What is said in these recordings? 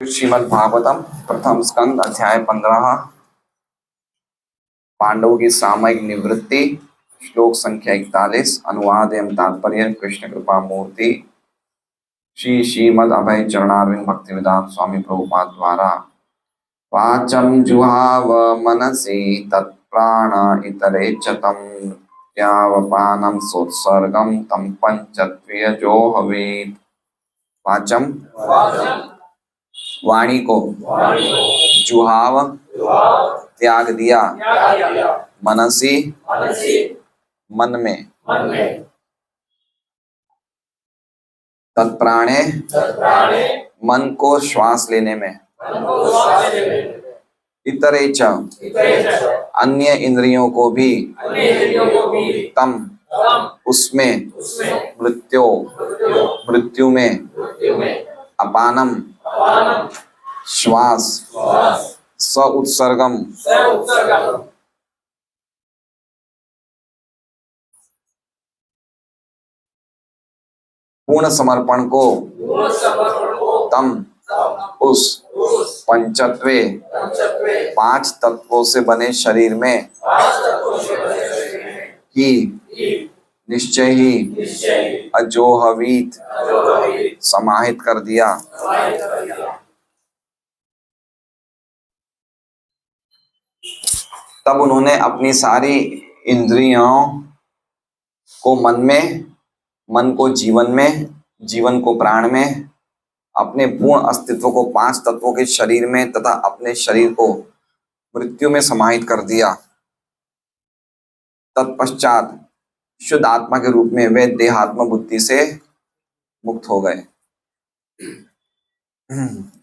श्रीमद् भागवतम प्रथम स्कंद अध्याय 15 पांडवों की सामयिक निवृत्ति श्लोक संख्या 41 अनुवाद एवं तात्पर्य कृष्ण कृपा मूर्ति श्री श्रीमद् अभय चरणारविंद भक्तिवेदांत स्वामी प्रभुपाद द्वारा वाचम जुहाव मनसि तत्प्राण इतरे चतम यावपानम सोत्सर्गम तम पंचत्वयजो हवेत्। वाचम वाणी को, जुहाव त्याग दिया, मनसी मन में, तत्प्राणे मन को श्वास लेने में, इतरे च अन्य इंद्रियों को भी, तम उसमें, मृत्यु में, अपानम श्वास, स उत्सर्गम पूर्ण समर्पण को, तम उस पंचत्वे पांच तत्वों से बने शरीर में ही निश्चय ही अजोहवीत समाहित कर दिया। तब उन्होंने अपनी सारी इंद्रियों को मन को जीवन में, जीवन को प्राण में, अपने पूर्ण अस्तित्व को पांच तत्वों के शरीर में तथा अपने शरीर को मृत्यु में समाहित कर दिया। तत्पश्चात शुद्ध आत्मा के रूप में वे देहात्म बुद्धि से मुक्त हो गए।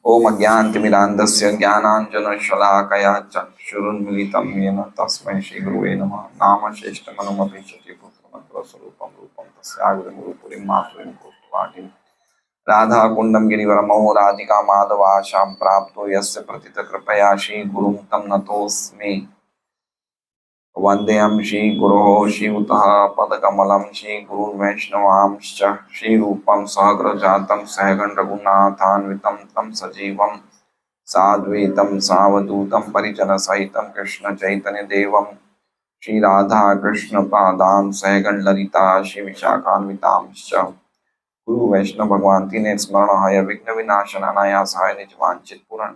ओम अज्ञानतिमिरान्धस्य ज्ञानाञ्जनशलाकया चक्षुरुन्मीलितं येन तस्मै श्रीगुरुवे नमः। नाम श्रेष्ठमनुमपि शचीपुत्रमन्त्रस्वरूपं रूपं तस्याग्रमुरुपुरीं मातुरीं कौस्तुभाटिं राधा कुण्डं गिरिवरमो राधिका माधवाशां प्राप्तो यस्य प्रतितकृपया श्रीगुरुं तं नतोऽस्मि। वन्देऽहं श्रीगुरोः श्रीयुतः पदकमलं श्रीगुरुन् वैष्णवांश्च श्रीरूपं सहग्रजातं सहगण रघुनाथान्वितं तं सजीवं साद्वैतं सावधूतं परिजनसहितं कृष्णचैतन्यदेवं श्रीराधा कृष्णपादां सहगण ललिता श्रीविशाखान्वितांश्च गुरु वैष्णव भगवान तीन स्मरण विघ्न विनाशन अनायासाय निज वांछित पूर्ण।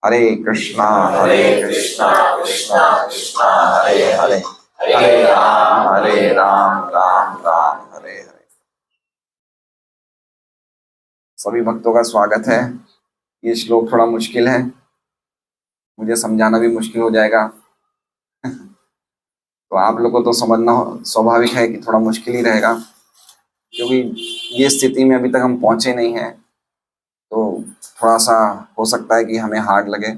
हरे कृष्णा कृष्णा कृष्णा हरे हरे, हरे राम राम राम हरे हरे। सभी भक्तों का स्वागत है। ये श्लोक थोड़ा मुश्किल है, मुझे समझाना भी मुश्किल हो जाएगा तो आप लोगों को तो समझना स्वाभाविक है कि थोड़ा मुश्किल ही रहेगा, क्योंकि ये स्थिति में अभी तक हम पहुंचे नहीं हैं, तो थोड़ा सा हो सकता है कि हमें हार्ड लगे।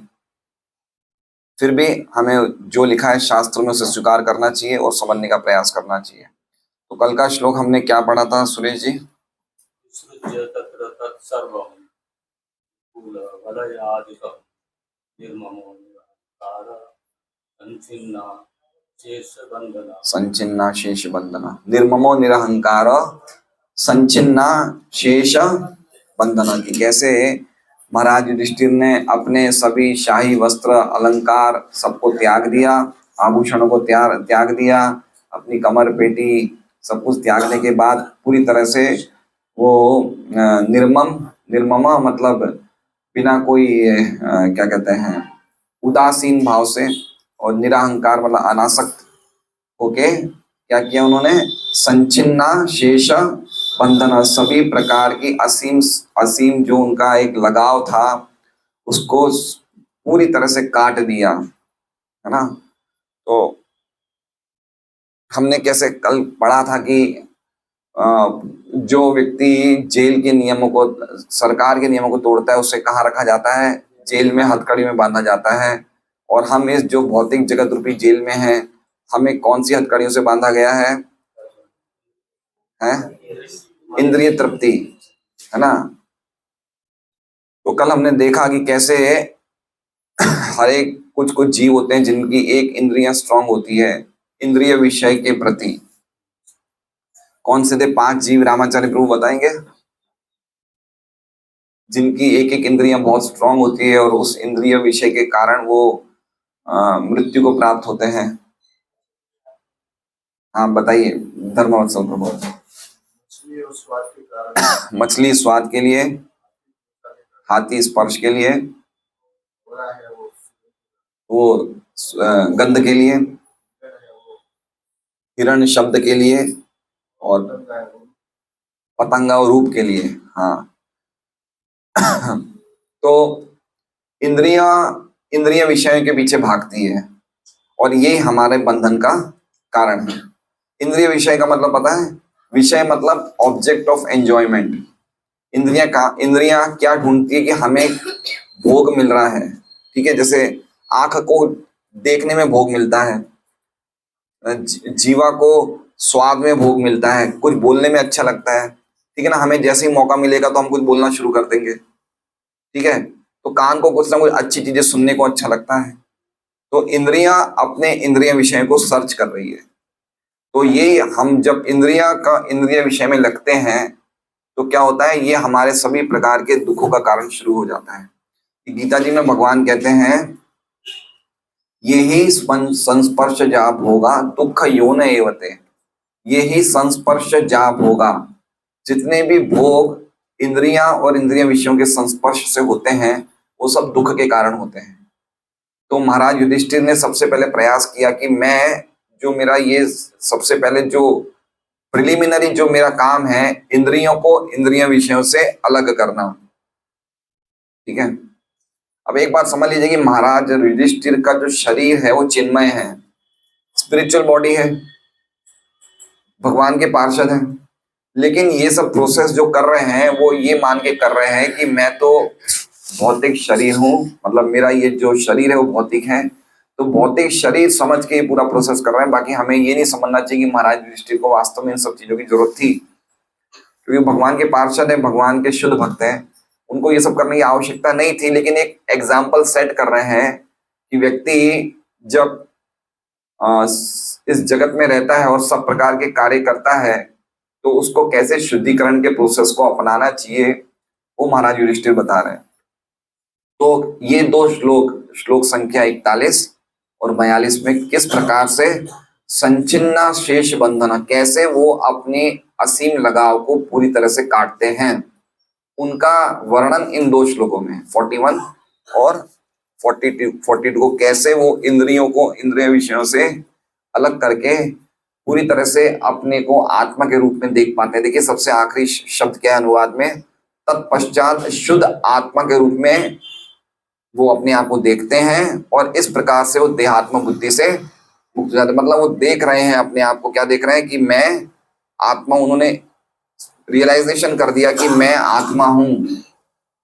फिर भी हमें जो लिखा है शास्त्र में उसे स्वीकार करना चाहिए और समझने का प्रयास करना चाहिए। तो कल का श्लोक हमने क्या पढ़ा था सुरेश जी? संचिन्ना शेष बंधना, निर्ममो निरहंकार संचिन्ना शेष बंधना। की कैसे महाराज युधिष्ठिर ने अपने सभी शाही वस्त्र अलंकार सबको त्याग दिया, आभूषणों को त्याग दिया, अपनी कमर पेटी सब कुछ त्यागने के बाद पूरी तरह से वो निर्मम मतलब बिना कोई क्या कहते हैं उदासीन भाव से, और निराहंकार मतलब अनासक्त होके क्या किया उन्होंने? संचिन्ना शेष बंधन, सभी प्रकार की असीम जो उनका एक लगाव था उसको पूरी तरह से काट दिया, है ना। तो हमने कैसे कल पढ़ा था कि जो व्यक्ति जेल के नियमों को, सरकार के नियमों को तोड़ता है उसे कहाँ रखा जाता है? जेल में, हथकड़ी में बांधा जाता है। और हम इस जो भौतिक जगत रूपी जेल में हैं, हमें कौन सी हथकड़ियों से बांधा गया है? इंद्रिय तृप्ति, है ना। तो कल हमने देखा कि कैसे हर एक कुछ जीव होते हैं जिनकी एक इंद्रियां स्ट्रांग होती है इंद्रिय विषय के प्रति। कौन से थे 5 जीव? रामाचार्य प्रभु बताएंगे। जिनकी एक एक इंद्रियां बहुत स्ट्रांग होती है और उस इंद्रिय विषय के कारण वो मृत्यु को प्राप्त होते हैं। हाँ बताइए धर्मवत्सल प्रभु। मछली स्वाद के लिए, हाथी स्पर्श के लिए, वो गंध के लिए, हिरण शब्द के लिए, और पतंगा और रूप के लिए। हाँ तो इंद्रियां इंद्रिय विषयों के पीछे भागती है और ये हमारे बंधन का कारण है। इंद्रिय विषय का मतलब पता है? विषय मतलब ऑब्जेक्ट ऑफ एंजॉयमेंट। इंद्रियां क्या ढूंढती है कि हमें भोग मिल रहा है। ठीक है, जैसे आंख को देखने में भोग मिलता है, जीवा को स्वाद में भोग मिलता है, कुछ बोलने में अच्छा लगता है। ठीक है ना, हमें जैसे ही मौका मिलेगा तो हम कुछ बोलना शुरू कर देंगे। ठीक है, तो कान को कुछ ना कुछ अच्छी चीजें सुनने को अच्छा लगता है। तो इंद्रियां अपने इंद्रिय विषय को सर्च कर रही है। तो ये हम जब इंद्रिय विषय में लगते हैं तो क्या होता है, ये हमारे सभी प्रकार के दुखों का कारण शुरू हो जाता है। गीता जी में भगवान कहते हैं, यही संस्पर्श जा भोगा दुख योन एवते। यही संस्पर्श जा भोगा, जितने भी भोग इंद्रियां और इंद्रिय विषयों के संस्पर्श से होते हैं वो सब दुख के कारण होते हैं। तो महाराज युधिष्ठिर ने सबसे पहले प्रयास किया कि मैं जो मेरा ये सबसे पहले जो प्रिलिमिनरी जो मेरा काम है, इंद्रियों को इंद्रिय विषयों से अलग करना। ठीक है, अब एक बात समझ लीजिए कि महाराज युधिष्ठिर का जो शरीर है वो चिन्मय है, स्पिरिचुअल बॉडी है, भगवान के पार्षद हैं, लेकिन ये सब प्रोसेस जो कर रहे हैं वो ये मान के कर रहे हैं कि मैं तो भौतिक शरीर हूँ, मतलब मेरा ये जो शरीर है वो भौतिक है। तो भौतिक शरीर समझ के ये पूरा प्रोसेस कर रहे हैं। बाकी हमें ये नहीं समझना चाहिए कि महाराज युधिष्ठिर को वास्तव में इन सब चीजों की जरूरत थी, क्योंकि भगवान के पार्षद है, भगवान के शुद्ध भक्त हैं, उनको ये सब करने की आवश्यकता नहीं थी। लेकिन एक एग्जाम्पल सेट कर रहे हैं कि व्यक्ति जब इस जगत में रहता है और सब प्रकार के कार्य करता है तो उसको कैसे शुद्धिकरण के प्रोसेस को अपनाना चाहिए, वो महाराज युधिष्ठिर बता रहे हैं। तो ये दो श्लोक संख्या 41 और 42 में किस प्रकार से संचिन्ना शेष बंधन, कैसे वो अपने असीम लगाव को पूरी तरह से काटते हैं, उनका वर्णन इन दो श्लोकों में 41 और 42 को, कैसे वो इंद्रियों को इंद्रिय विषयों से अलग करके पूरी तरह से अपने को आत्मा के रूप में देख पाते हैं। देखिए सबसे आखिरी शब्द क्या है अनुवाद में, तत्पश्चात शुद्ध आत्मा के रूप में वो अपने आप को देखते हैं और इस प्रकार से वो देहात्म बुद्धि से मुक्त हो जाते। मतलब वो देख रहे हैं अपने आप को, क्या देख रहे हैं कि मैं आत्मा, उन्होंने रियलाइजेशन कर दिया कि मैं आत्मा हूं,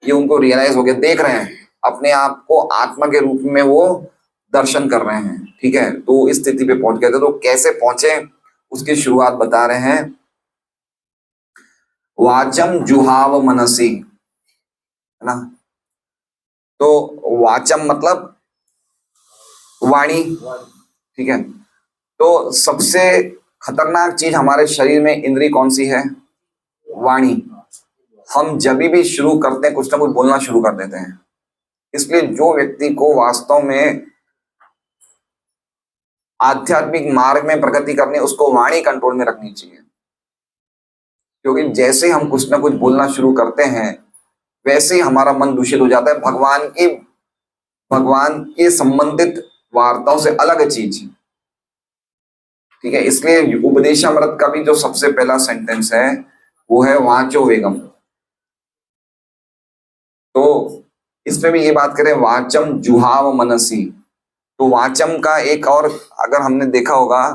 ये उनको रियलाइज हो गया, देख रहे हैं अपने आप को आत्मा के रूप में, वो दर्शन कर रहे हैं। ठीक है, तो इस स्थिति पे पहुंच गए थे। तो कैसे पहुंचे उसकी शुरुआत बता रहे हैं, वाचम जुहाव मनसी, है ना। तो वाचम मतलब वाणी। ठीक है, तो सबसे खतरनाक चीज हमारे शरीर में इंद्री कौन सी है? वाणी। हम जब भी शुरू करते हैं कुछ ना कुछ बोलना शुरू कर देते हैं। इसलिए जो व्यक्ति को वास्तव में आध्यात्मिक मार्ग में प्रगति करनी है उसको वाणी कंट्रोल में रखनी चाहिए, क्योंकि जैसे हम कुछ ना कुछ बोलना शुरू करते हैं वैसे ही हमारा मन दूषित हो जाता है। भगवान के संबंधित वार्ताओं से अलग चीज। ठीक है, इसलिए उपदेशामृत का भी जो सबसे पहला सेंटेंस है वो है वाचो वेगम। तो इसमें भी ये बात करें, वाचम जुहाव मनसी। तो वाचम का एक और, अगर हमने देखा होगा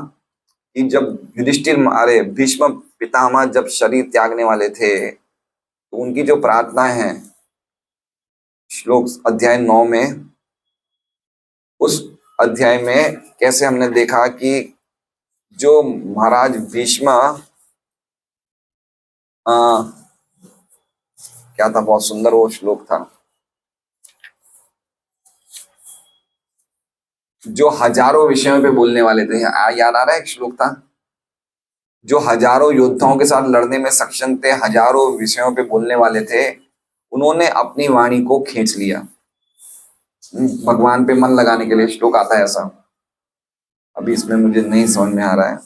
कि जब युधिष्ठिर, अरे भीष्म पितामह जब शरीर त्यागने वाले थे तो उनकी जो प्रार्थनाएं हैं श्लोक अध्याय 9 में, उस अध्याय में कैसे हमने देखा कि जो महाराज भीष्म क्या था, बहुत सुंदर वो श्लोक था, जो हजारों विषयों पे बोलने वाले थे। याद आ रहा है, एक श्लोक था जो हजारों योद्धाओं के साथ लड़ने में सक्षम थे, हजारों विषयों पे बोलने वाले थे। उन्होंने अपनी वाणी को खींच लिया। भगवान पे मन लगाने के लिए श्लोक आता है ऐसा, अभी इसमें मुझे नहीं समझ में आ रहा है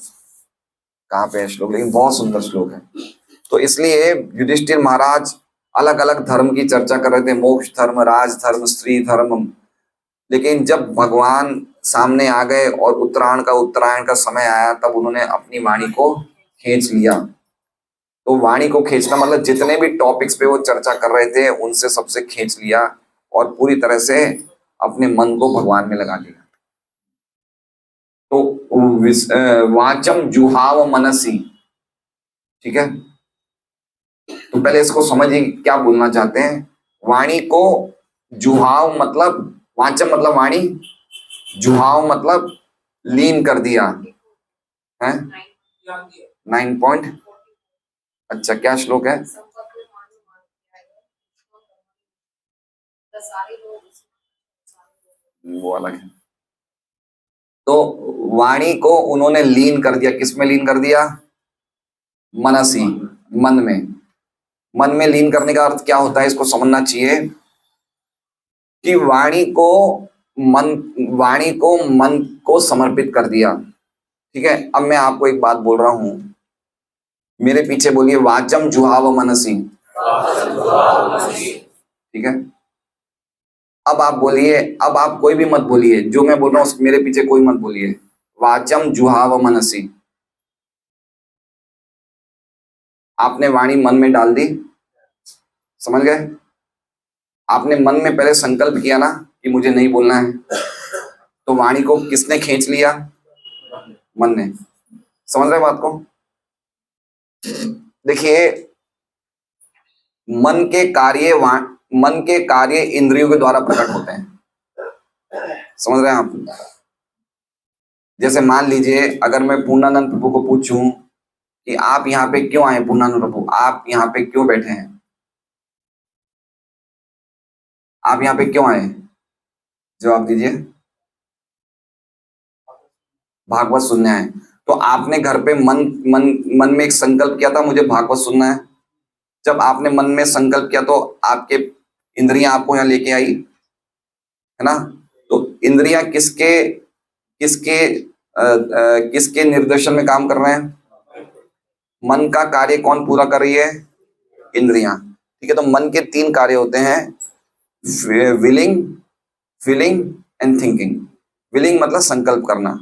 कहाँ पे है श्लोक, लेकिन बहुत सुंदर श्लोक है। तो इसलिए युधिष्ठिर महाराज अलग अलग धर्म की चर्चा कर रहे थे, मोक्ष धर्म, राज धर्म, स्त्री धर्म, लेकिन जब भगवान सामने आ गए और उत्तरायण का समय आया, तब उन्होंने अपनी वाणी को खींच लिया। तो वाणी को खींचना मतलब जितने भी टॉपिक्स पे वो चर्चा कर रहे थे उनसे सबसे खींच लिया और पूरी तरह से अपने मन को भगवान में लगा लिया। तो वाचम जुहाव मनसी, ठीक है। तो पहले इसको समझिए क्या बोलना चाहते हैं। वाणी को जुहाव मतलब, वाचम मतलब वाणी, जुहाव मतलब लीन कर दिया है। 9 पॉइंट, अच्छा क्या श्लोक है? वो अलग है। तो वाणी को उन्होंने लीन कर दिया, किसमें लीन कर दिया? मनसी, मन में। मन में लीन करने का अर्थ क्या होता है, इसको समझना चाहिए कि वाणी को मन को समर्पित कर दिया, ठीक है। अब मैं आपको एक बात बोल रहा हूं, मेरे पीछे बोलिए, वाचम जुहाव मनसी, ठीक है। अब आप बोलिए, अब आप कोई भी मत बोलिए, जो मैं बोल रहा हूं मेरे पीछे कोई मत बोलिए। वाचम जुहाव मनसी, आपने वाणी मन में डाल दी, समझ गए? आपने मन में पहले संकल्प किया ना कि मुझे नहीं बोलना है, तो वाणी को किसने खींच लिया? मन ने। समझ रहे बात को? देखिए, मन के कार्य इंद्रियों के द्वारा प्रकट होते हैं, समझ रहे हैं आप? जैसे मान लीजिए, अगर मैं पूर्णानंद प्रभु को पूछूं कि आप यहाँ पे क्यों आए, पूर्णानंद प्रभु आप यहाँ पे क्यों बैठे हैं, आप यहाँ पे क्यों आए, जवाब दीजिए। भागवत सुनने आए। तो आपने घर पे मन में एक संकल्प किया था मुझे भागवत सुनना है। जब आपने मन में संकल्प किया तो आपके इंद्रियां आपको यहाँ लेके आई, है ना। तो इंद्रियां किसके किसके किसके निर्देशन में काम कर रहे हैं? मन का कार्य कौन पूरा कर रही है? इंद्रियां, ठीक है। तो मन के 3 कार्य होते हैं, willing, feeling and thinking. Willing मतलब संकल्प करना,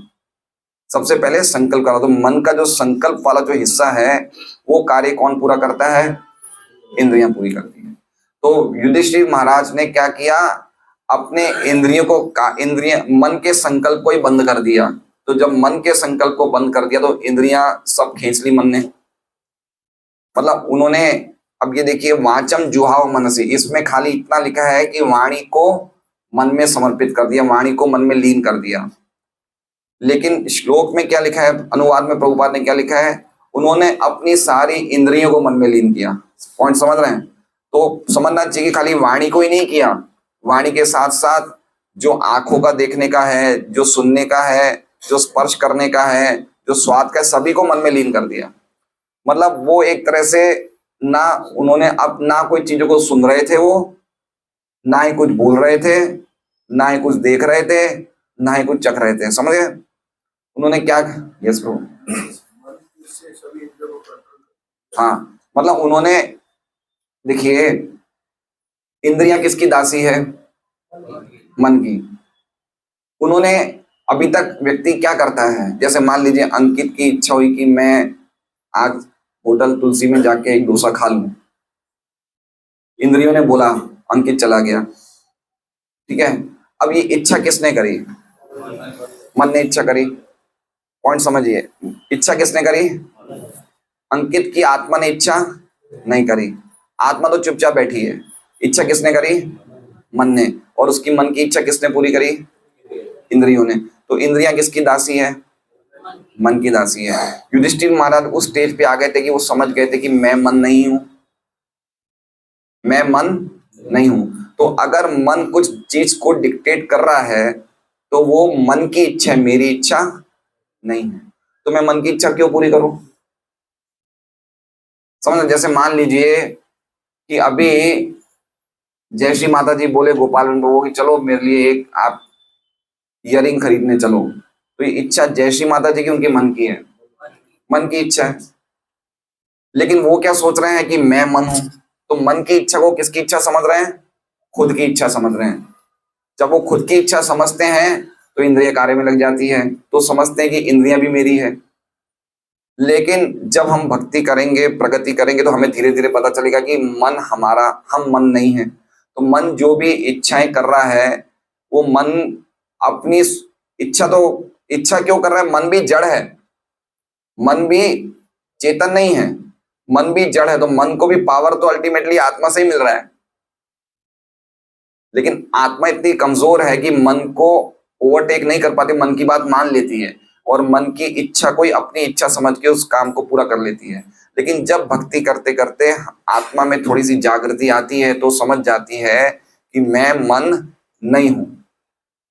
सबसे पहले संकल्प करना। तो मन का जो संकल्प वाला जो हिस्सा है वो कार्य कौन पूरा करता है? इंद्रियां पूरी करती हैं। तो युधिष्ठिर महाराज ने क्या किया, अपने इंद्रियों को मन के संकल्प को ही बंद कर दिया। तो जब मन के संकल्प को बंद कर दिया तो इंद्रियां सब खींच ली मन ने, मतलब उन्होंने। अब ये देखिए, वाचम जुहाव मनसी, इसमें खाली इतना लिखा है कि वाणी को मन में समर्पित कर दिया, वाणी को मन में लीन कर दिया। लेकिन श्लोक में क्या लिखा है, अनुवाद में प्रभुपाद ने क्या लिखा है? उन्होंने अपनी सारी इंद्रियों को मन में लीन किया। पॉइंट समझ रहे हैं? तो समझना चाहिए खाली वाणी को ही नहीं किया, वाणी के साथ साथ जो आंखों का देखने का है, जो सुनने का है, जो स्पर्श करने का है, जो स्वाद का है, सभी को मन में लीन कर दिया। मतलब वो एक तरह से ना उन्होंने अब ना कोई चीजों को सुन रहे थे, वो ना ही कुछ बोल रहे थे, ना ही कुछ देख रहे थे, ना ही कुछ चख रहे थे। समझ गए? उन्होंने क्या, यस ब्रो, हाँ, मतलब उन्होंने, देखिए, इंद्रियां किसकी दासी है? मन की। उन्होंने, अभी तक व्यक्ति क्या करता है, जैसे मान लीजिए अंकित की इच्छा हुई कि मैं आज होटल तुलसी में जाके एक डोसा खा लूं, इंद्रियों ने बोला, अंकित चला गया, ठीक है। अब ये इच्छा किसने करी? मन ने इच्छा करी। पॉइंट समझिए, इच्छा किसने करी? अंकित की आत्मा ने इच्छा नहीं करी, आत्मा तो चुपचाप बैठी है। इच्छा किसने करी? मन ने। और उसकी मन की इच्छा किसने पूरी करी? इंद्रियों ने। तो इंद्रियां किसकी दासी है? मन की दासी है। युधिष्ठिर महाराज उस स्टेज पे आ गए थे कि वो समझ गए थे कि मैं मन नहीं हूं, मैं मन नहीं हूं। तो अगर मन कुछ चीज को डिक्टेट कर रहा है तो वो मन की इच्छा है, मेरी इच्छा नहीं है। तो मैं मन की इच्छा क्यों पूरी करूं? समझ, जैसे मान लीजिए कि अभी जय श्री माता जी बोले गोपाल प्रभु की चलो मेरे लिए एक आप इयरिंग खरीदने चलो, तो ये इच्छा जय श्री माता जी की उनके मन की है, मन की इच्छा है। लेकिन वो क्या सोच रहे हैं कि मैं मन हूं, तो मन की इच्छा को किसकी इच्छा समझ रहे हैं? खुद की इच्छा समझ रहे हैं। जब वो खुद की इच्छा समझते हैं तो इंद्रिय कार्य में लग जाती है, तो समझते हैं कि इंद्रियां भी मेरी है। लेकिन जब हम भक्ति करेंगे, प्रगति करेंगे, तो हमें धीरे धीरे पता चलेगा कि मन हमारा, हम मन नहीं है। तो मन जो भी इच्छाएं कर रहा है, वो मन अपनी इच्छा, तो इच्छा क्यों कर रहा है? मन भी जड़ है, मन भी चेतन नहीं है, मन भी जड़ है। तो मन को भी पावर तो अल्टीमेटली आत्मा से ही मिल रहा है। लेकिन आत्मा इतनी कमजोर है कि मन को ओवरटेक नहीं कर पाती, मन की बात मान लेती है और मन की इच्छा को ही अपनी इच्छा समझ के उस काम को पूरा कर लेती है। लेकिन जब भक्ति करते करते आत्मा में थोड़ी सी जागृति आती है, तो समझ जाती है कि मैं मन नहीं हूं।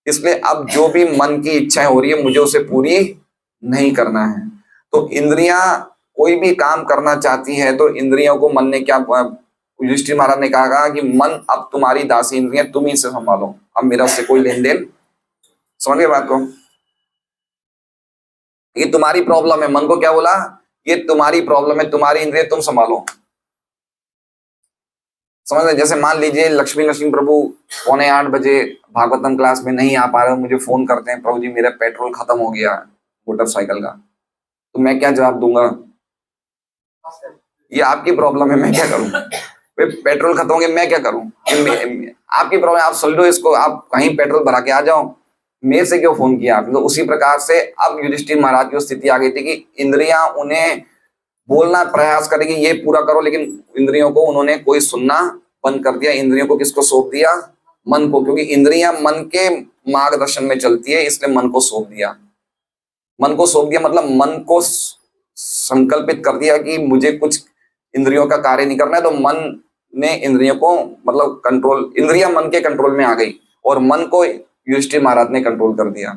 इसलिए अब जो भी मन की इच्छाएं हो रही है, मुझे उसे पूरी नहीं करना है। तो इंद्रियां कोई भी काम करना चाहती है, तो इंद्रियों को मन ने क्या, युधिष्ठिर महाराज ने कहा कि मन अब तुम्हारी दासी इंद्रियां, तुम ही इसे संभालो, अब मेरा उससे कोई लेन देन। समझ गए बात को? ये तुम्हारी प्रॉब्लम है। मन को क्या बोला? ये तुम्हारी प्रॉब्लम है, तुम्हारी इंद्रिय तुम संभालो। समझ रहे? जैसे मान लीजिए लक्ष्मी नरसिंह प्रभु 7:45 भागवतम क्लास में नहीं आ पा रहे हो, मुझे फोन करते हैं, प्रभु जी मेरा पेट्रोल खत्म हो गया मोटरसाइकिल का, तो मैं क्या जवाब दूंगा? ये आपकी प्रॉब्लम है, मैं क्या करूं? पेट्रोल खत्म हो गया, मैं क्या करूं? आपकी प्रॉब्लम, आप सुल लो इसको, आप कहीं पेट्रोल भरा के आ जाओ, मेरे से क्यों फोन किया आपने? तो उसी प्रकार से अब युधिष्ठिर महाराज की स्थिति आ गई थी कि इंद्रियां उन्हें बोलना प्रयास करेगी ये पूरा करो, लेकिन इंद्रियों को उन्होंने कोई सुनना बंद कर दिया। इंद्रियों को किसको सौंप दिया? मन को, क्योंकि इंद्रियां मन के मार्गदर्शन में चलती है, इसलिए मन को सौंप दिया। मन को सौंप दिया मतलब मन को संकल्पित कर दिया कि मुझे कुछ इंद्रियों का कार्य नहीं करना है, तो मन ने इंद्रियों को मतलब कंट्रोल, इंद्रियां मन के कंट्रोल में आ गई और मन को युधिष्ठिर महाराज ने कंट्रोल कर दिया।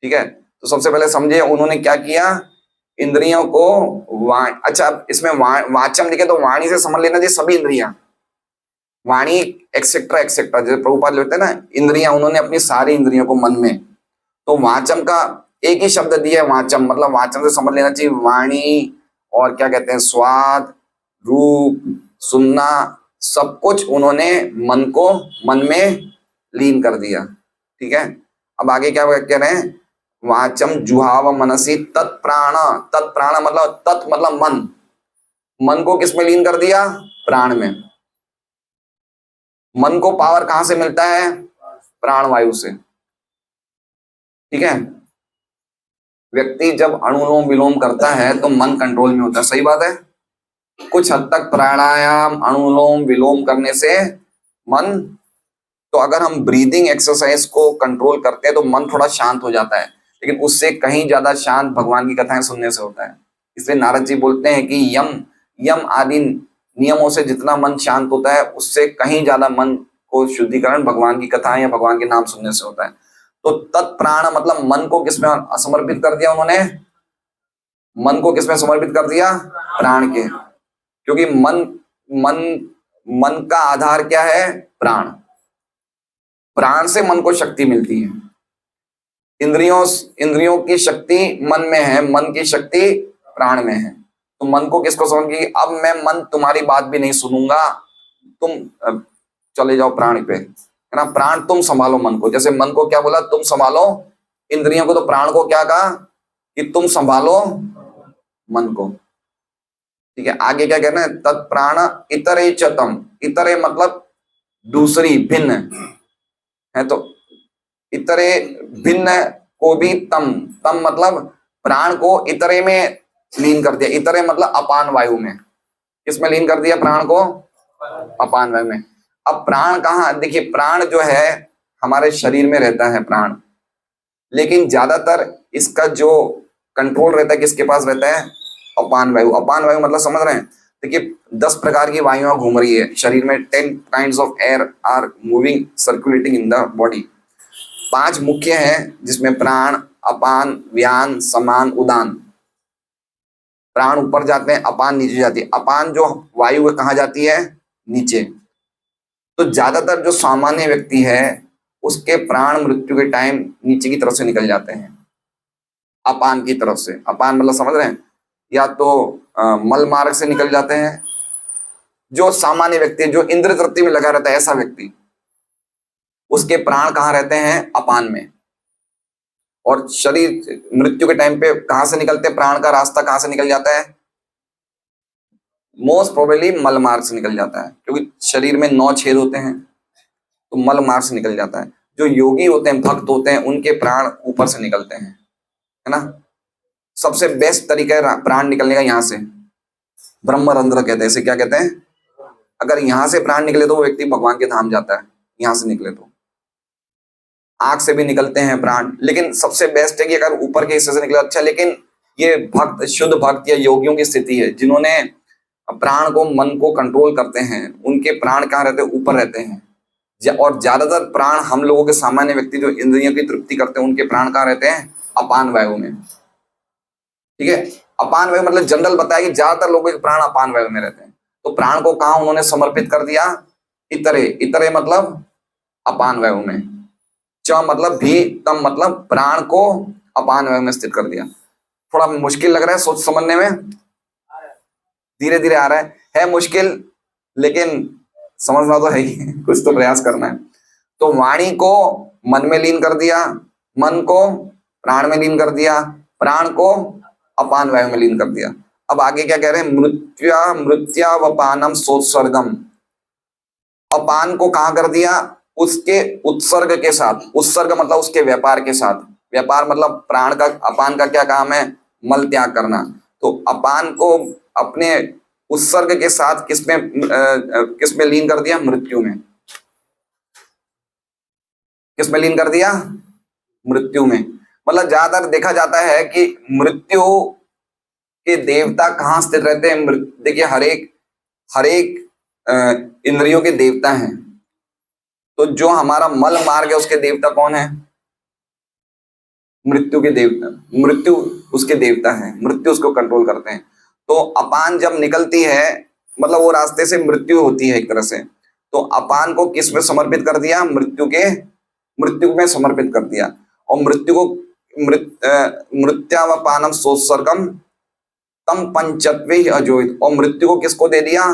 ठीक है, तो सबसे पहले समझे उन्होंने क्या किया? इंद्रियों को अच्छा, इसमें वाचम लिखे तो वाणी से समझ लेना, जी सभी इंद्रियां, वाणी एक्सेट्रा एक्सेट्रा, जैसे प्रभुपाद लेते हैं ना इंद्रियां, उन्होंने अपनी सारी इंद्रियों को मन में, तो वाचम का एक ही शब्द दिया है वाचम, मतलब वाचम से समझ लेना चाहिए वाणी, और क्या कहते हैं स्वाद, रूप, सुनना, सब कुछ उन्होंने मन को मन में लीन कर दिया। ठीक है, अब आगे क्या कह रहे हैं? वाचम जुहाव मनसी तत्प्राण, तत्प्राण मतलब तत् मतलब मन, मन को किस में लीन कर दिया? प्राण में। मन को पावर कहां से मिलता है? प्राण वायु से। ठीक है, व्यक्ति जब अनुलोम विलोम करता है तो मन कंट्रोल में होता है, सही बात है। कुछ हद तक प्राणायाम अनुलोम विलोम करने से मन, तो अगर हम ब्रीदिंग एक्सरसाइज को कंट्रोल करते हैं तो मन थोड़ा शांत हो जाता है, लेकिन उससे कहीं ज्यादा शांत भगवान की कथाएं सुनने से होता है। इसलिए नारद जी बोलते हैं कि यम यम आदि नियमों से जितना मन शांत होता है, उससे कहीं ज्यादा मन को शुद्धिकरण भगवान की कथाएं या भगवान के नाम सुनने से होता है। तो तत्प्राण मतलब मन को किसमें समर्पित कर दिया उन्होंने? मन को किसमें समर्पित कर दिया? प्राण के, क्योंकि मन मन मन का आधार क्या है? प्राण। प्राण से मन को शक्ति मिलती है। इंद्रियों इंद्रियों की शक्ति मन में है, मन की शक्ति प्राण में है। तो मन को किसको समझ, अब मैं मन तुम्हारी बात भी नहीं सुनूंगा, तुम चले जाओ प्राण पे, है ना, प्राण तुम संभालो मन को। जैसे मन को क्या बोला? तुम संभालो इंद्रियों को, तो प्राण को क्या कहा? कि तुम संभालो मन को। ठीक है, आगे क्या कहना है? तत्प्राण इतरे चतम, इतरे मतलब दूसरी, भिन्न है, तो इतरे भिन्न को भी तम, तम मतलब प्राण को इतरे में लीन कर दिया। इतरे मतलब अपान वायु में, किसमें लीन कर दिया प्राण को? अपान वायु में। अब प्राण कहाँ? देखिए प्राण जो है हमारे शरीर में रहता है प्राण, लेकिन ज्यादातर इसका जो कंट्रोल रहता है किसके पास रहता है? अपान वायु। अपान वायु मतलब समझ रहे हैं? देखिए 10 प्रकार की वायुएं घूम रही है शरीर में, 10 kinds of air are moving circulating in the body. 5 मुख्य हैं जिसमें प्राण, अपान, व्यान, समान, उदान। प्राण ऊपर जाते हैं, अपान नीचे जाती है। अपान जो वायु है कहाँ जाती है? नीचे। तो ज्यादातर जो सामान्य व्यक्ति है उसके प्राण मृत्यु के टाइम नीचे की तरफ से निकल जाते हैं, अपान की तरफ से। अपान मतलब समझ रहे हैं, या तो मल मार्ग से निकल जाते हैं। जो सामान्य व्यक्ति जो इंद्र तृप्ति में लगा रहता है ऐसा व्यक्ति, उसके प्राण कहाँ रहते हैं? अपान में। और शरीर मृत्यु के टाइम पे कहां से निकलते हैं? प्राण का रास्ता कहां से निकल जाता है? मोस्ट प्रोबेबली मल मार्ग से निकल जाता है, क्योंकि शरीर में 9 छेद होते हैं, तो मल मार्ग से निकल जाता है। जो योगी होते हैं, भक्त होते हैं, उनके प्राण ऊपर से निकलते हैं, है ना। सबसे बेस्ट तरीका है प्राण निकलने का यहाँ से, ब्रह्मरंध्र कहते हैं इसे। क्या कहते हैं? अगर यहाँ से प्राण निकले तो वो व्यक्ति भगवान के धाम जाता है, यहाँ से निकले तो। आंख से भी निकलते हैं प्राण, लेकिन सबसे बेस्ट है कि अगर ऊपर के हिस्से से निकले अच्छा। लेकिन ये भक्त, शुद्ध भक्त या योगियों की स्थिति है, जिन्होंने प्राण को, मन को कंट्रोल करते हैं, उनके प्राण कहाँ रहते हैं? ऊपर रहते हैं। और ज्यादातर प्राण हम लोगों के सामान्य व्यक्ति जो इंद्रियों की तृप्ति करते हैं, उनके प्राण कहाँ रहते हैं? अपान वायु में। ठीक है, अपान वायु मतलब जनरल बताया कि ज्यादातर लोगों के प्राण अपान वायु में रहते हैं। तो प्राण को कहाँ उन्होंने समर्पित कर दिया? इतरे। इतरे मतलब अपान वायु में। च मतलब भी, तम मतलब प्राण को अपान वायु में स्थित कर दिया। थोड़ा मुश्किल लग रहा है सोच समझने में, धीरे धीरे आ रहा है मुश्किल, लेकिन समझना तो है ही, कुछ तो प्रयास करना है। तो वाणी को मन में लीन कर दिया, मन को प्राण में लीन कर दिया, प्राण को अपान वायु में लीन कर दिया। अब आगे क्या कह रहे हैं? मृत्यावपानम सोत्सर्गम। अपान को कहां कर दिया? उसके उत्सर्ग के साथ। उत्सर्ग मतलब उसके व्यापार के साथ। व्यापार मतलब प्राण का, अपान का क्या काम है? मल त्याग करना। तो अपान को अपने उत्सर्ग के साथ किसमें लीन कर दिया? मृत्यु में। किसमें लीन कर दिया? मृत्यु में। मतलब ज्यादातर देखा जाता है कि मृत्यु के देवता कहाँ स्थित रहते हैं? देखिए, हर एक इंद्रियों के देवता हैं। तो जो हमारा मल मार्ग है उसके देवता कौन है? मृत्यु के देवता। मृत्यु उसके देवता है, मृत्यु उसको कंट्रोल करते हैं। तो अपान जब निकलती है, मतलब वो रास्ते से मृत्यु होती है एक तरह से। तो अपान को किस में समर्पित कर दिया? मृत्यु में समर्पित कर दिया। और मृत्यु को मृत्यावपानम सोत्सर्गम तम पंचत्वे अजोहित। और मृत्यु को किसको दे दिया?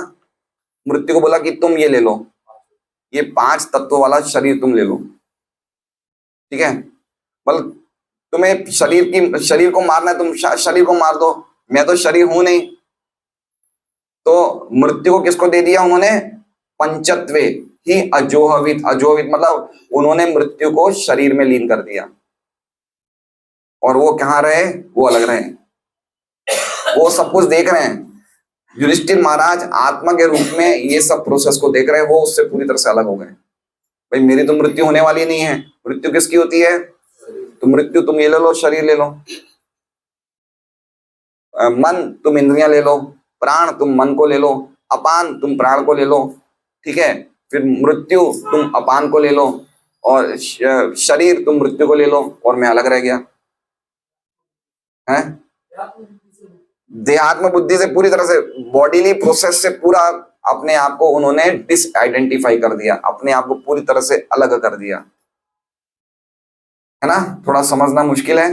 मृत्यु को बोला कि तुम ये ले लो, ये 5 तत्वों वाला शरीर तुम ले लो। ठीक है, मतलब तुम्हें शरीर को मारना है, तुम शरीर को मार दो, मैं तो शरीर हूं नहीं। तो मृत्यु को किसको दे दिया उन्होंने? पंचत्वे ही अजोहवित। अजोहवित मतलब उन्होंने मृत्यु को शरीर में लीन कर दिया, और वो कहाँ रहे? वो अलग रहे, वो सब कुछ देख रहे हैं। युधिष्ठिर महाराज आत्मा के रूप में ये सब प्रोसेस को देख रहे हैं, वो उससे पूरी तरह से अलग हो गए। भाई मेरी तो मृत्यु होने वाली नहीं है, मृत्यु किसकी होती है? तो मृत्यु तुम ये ले लो, शरीर ले लो, मन तुम इंद्रियां ले लो, प्राण तुम मन को ले लो, अपान तुम प्राण को ले लो। ठीक है, फिर मृत्यु तुम अपान को ले लो, और शरीर तुम मृत्यु को ले लो, और मैं अलग रह गया है। देहात्म बुद्धि से पूरी तरह से, बॉडीली प्रोसेस से पूरा अपने आप को उन्होंने डिसआइडेंटिफाई कर दिया, अपने आप को पूरी तरह से अलग कर दिया, है ना। थोड़ा समझना मुश्किल है?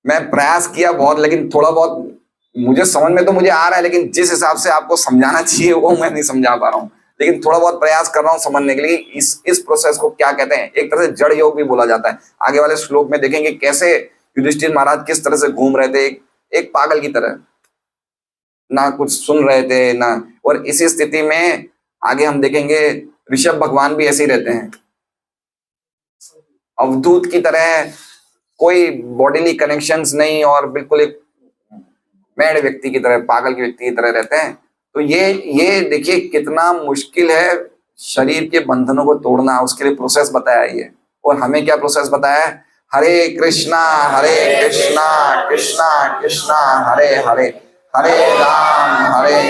मैं प्रयास किया बहुत, लेकिन थोड़ा बहुत मुझे समझ में तो मुझे आ रहा है, लेकिन जिस हिसाब से आपको समझाना चाहिए वो मैं नहीं समझा पा रहा हूँ। लेकिन थोड़ा बहुत प्रयास कर रहा हूँ समझने के लिए इस प्रोसेस को क्या कहते हैं। एक तरह से जड़ योग भी बोला जाता है। आगे वाले श्लोक में देखेंगे कैसे युधिष्ठिर महाराज किस तरह से घूम रहे थे, एक पागल की तरह, ना कुछ सुन रहे थे ना। और इसी स्थिति में आगे हम देखेंगे ऋषभ भगवान भी ऐसे ही रहते हैं, अवधूत की तरह, कोई बॉडीली कनेक्शंस नहीं, और बिल्कुल एक मैड व्यक्ति की तरह, पागल के व्यक्ति की तरह रहते हैं। तो ये देखिए कितना मुश्किल है शरीर के बंधनों को तोड़ना, उसके लिए प्रोसेस बताया ये। और हमें क्या प्रोसेस बताया है? हरे कृष्णा कृष्णा कृष्णा हरे हरे, हरे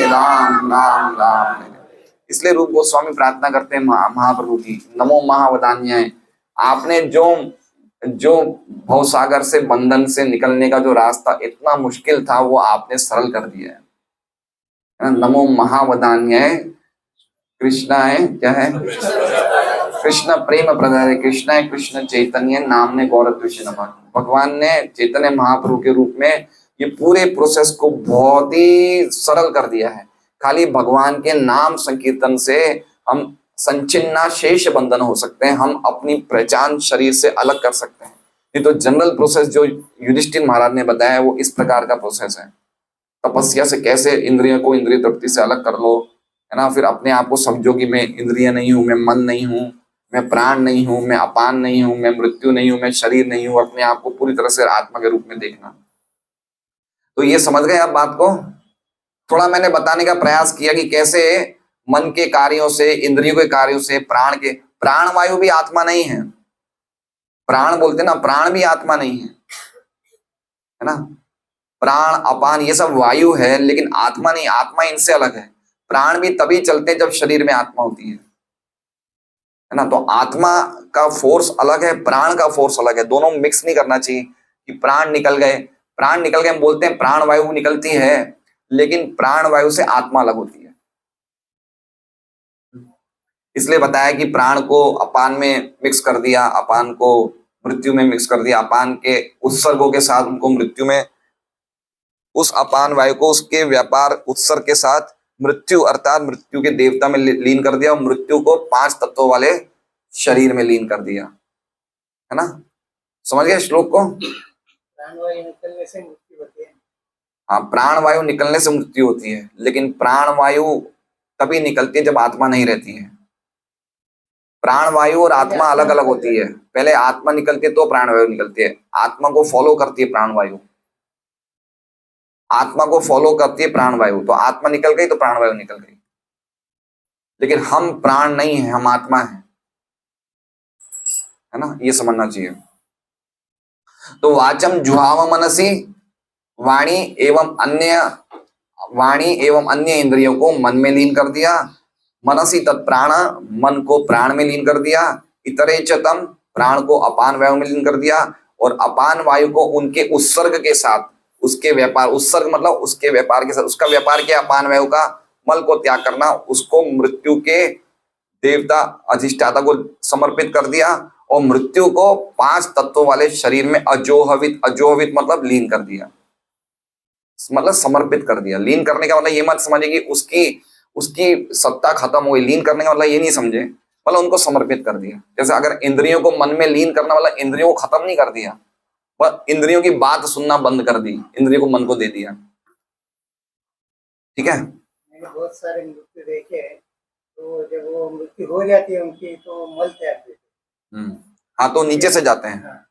राम राम राम। इसलिए रूप गोस्वामी प्रार्थना करते हैं महाप्रभु की, नमो महावदान्याय। आपने जो भवसागर से, बंधन से निकलने का जो रास्ता इतना मुश्किल था, वो आपने सरल कर दिया है। है ना, नमो महावदान्याय कृष्णाय क्या है, कृष्ण प्रेम प्रदाय कृष्णाय कृष्ण चैतन्य नामने गौर कृष्ण नमः। भगवान ने चैतन्य महाप्रभु के रूप में ये पूरे प्रोसेस को बहुत ही सरल कर दिया है। खाली भगवान के नाम संकीर्तन से हम संचिन्ना शेष बंधन हो सकते हैं, हम अपनी पहचान शरीर से अलग कर सकते हैं। नहीं तो जनरल प्रोसेस जो युधिष्ठिर महाराज ने बताया वो इस प्रकार का प्रोसेस है। तपस्या से कैसे इंद्रियों को इंद्रिय तृप्ति से अलग कर लो, है ना, फिर अपने आप को समझो कि मैं इंद्रिय नहीं हूं, मैं मन नहीं हूं, मैं प्राण नहीं हूं, मैं अपान नहीं हूं, मैं मृत्यु नहीं हूं, मैं शरीर नहीं हूं, अपने आप को पूरी तरह से आत्मा के रूप में देखना। तो ये समझ गए आप बात को? थोड़ा मैंने बताने का प्रयास किया कि कैसे मन के कार्यों से, इंद्रियों के कार्यों से, प्राण वायु भी आत्मा नहीं है। प्राण बोलते ना, प्राण भी आत्मा नहीं है ना। प्राण अपान ये सब वायु है, लेकिन आत्मा नहीं, आत्मा इनसे अलग है। प्राण भी तभी चलते हैं जब शरीर में आत्मा होती है ना। तो आत्मा का फोर्स अलग है, प्राण का फोर्स अलग है, दोनों मिक्स नहीं करना चाहिए कि प्राण निकल गए, प्राण निकल गए हम बोलते हैं प्राण वायु निकलती है, लेकिन प्राण वायु से आत्मा अलग होती है। इसलिए बताया कि प्राण को अपान में मिक्स कर दिया, अपान को मृत्यु में मिक्स कर दिया, अपान के उत्सर्गों के साथ उनको मृत्यु में, उस अपान वायु को उसके व्यापार उत्सर्ग के साथ मृत्यु अर्थात मृत्यु के देवता में लीन कर दिया, और मृत्यु को 5 तत्वों वाले शरीर में लीन कर दिया, है ना। समझ गए श्लोक को? प्राण वायु निकलने से मृत्यु होती है। हाँ, प्राण वायु निकलने से मृत्यु होती है, लेकिन प्राण वायु तभी निकलती है जब आत्मा नहीं रहती है। प्राण वायु और आत्मा अलग अलग होती है। पहले आत्मा निकलती है तो प्राण वायु निकलती है, आत्मा को फॉलो करती है प्राण वायु, आत्मा को फॉलो करती है प्राण वायु। तो आत्मा निकल गई तो प्राण वायु निकल गई, लेकिन हम प्राण नहीं है, हम आत्मा है ना, ये समझना चाहिए। तो वाचम जुहाव मनसी, वाणी एवं अन्य इंद्रियों को मन में लीन कर दिया, मनसी तत्प्राण, मन को प्राण में लीन कर दिया, इतरे चतम, प्राण को अपान वायु में लीन कर दिया, और अपान वायु को उनके उत्सर्ग के साथ, उसके व्यापार, उत्सर्ग मतलब उसके व्यापार के साथ, उसका व्यापार क्या, अपान वायु का मल को त्याग करना, उसको मृत्यु के देवता अधिष्ठाता को समर्पित कर दिया, और मृत्यु को 5 तत्वों वाले शरीर में अजोहवित, अजोहवित मतलब लीन कर दिया, मतलब समर्पित कर दिया। लीन करने का मतलब ये मत समझे कि उसकी उसकी सत्ता खत्म हो गई, लीन करने का मतलब ये नहीं समझे, मतलब उनको समर्पित कर दिया। जैसे अगर इंद्रियों को मन में लीन करना मतलब इंद्रियों को खत्म नहीं कर दिया, पर इंद्रियों की बात सुनना बंद कर दी, इंद्रियों को मन को दे दिया। ठीक है, मैंने बहुत सारे मृत्यु देखे, तो जब वो मृत्यु हो जाती है उनकी तो मल त्याग देते। हाँ, तो नीचे से जाते हैं।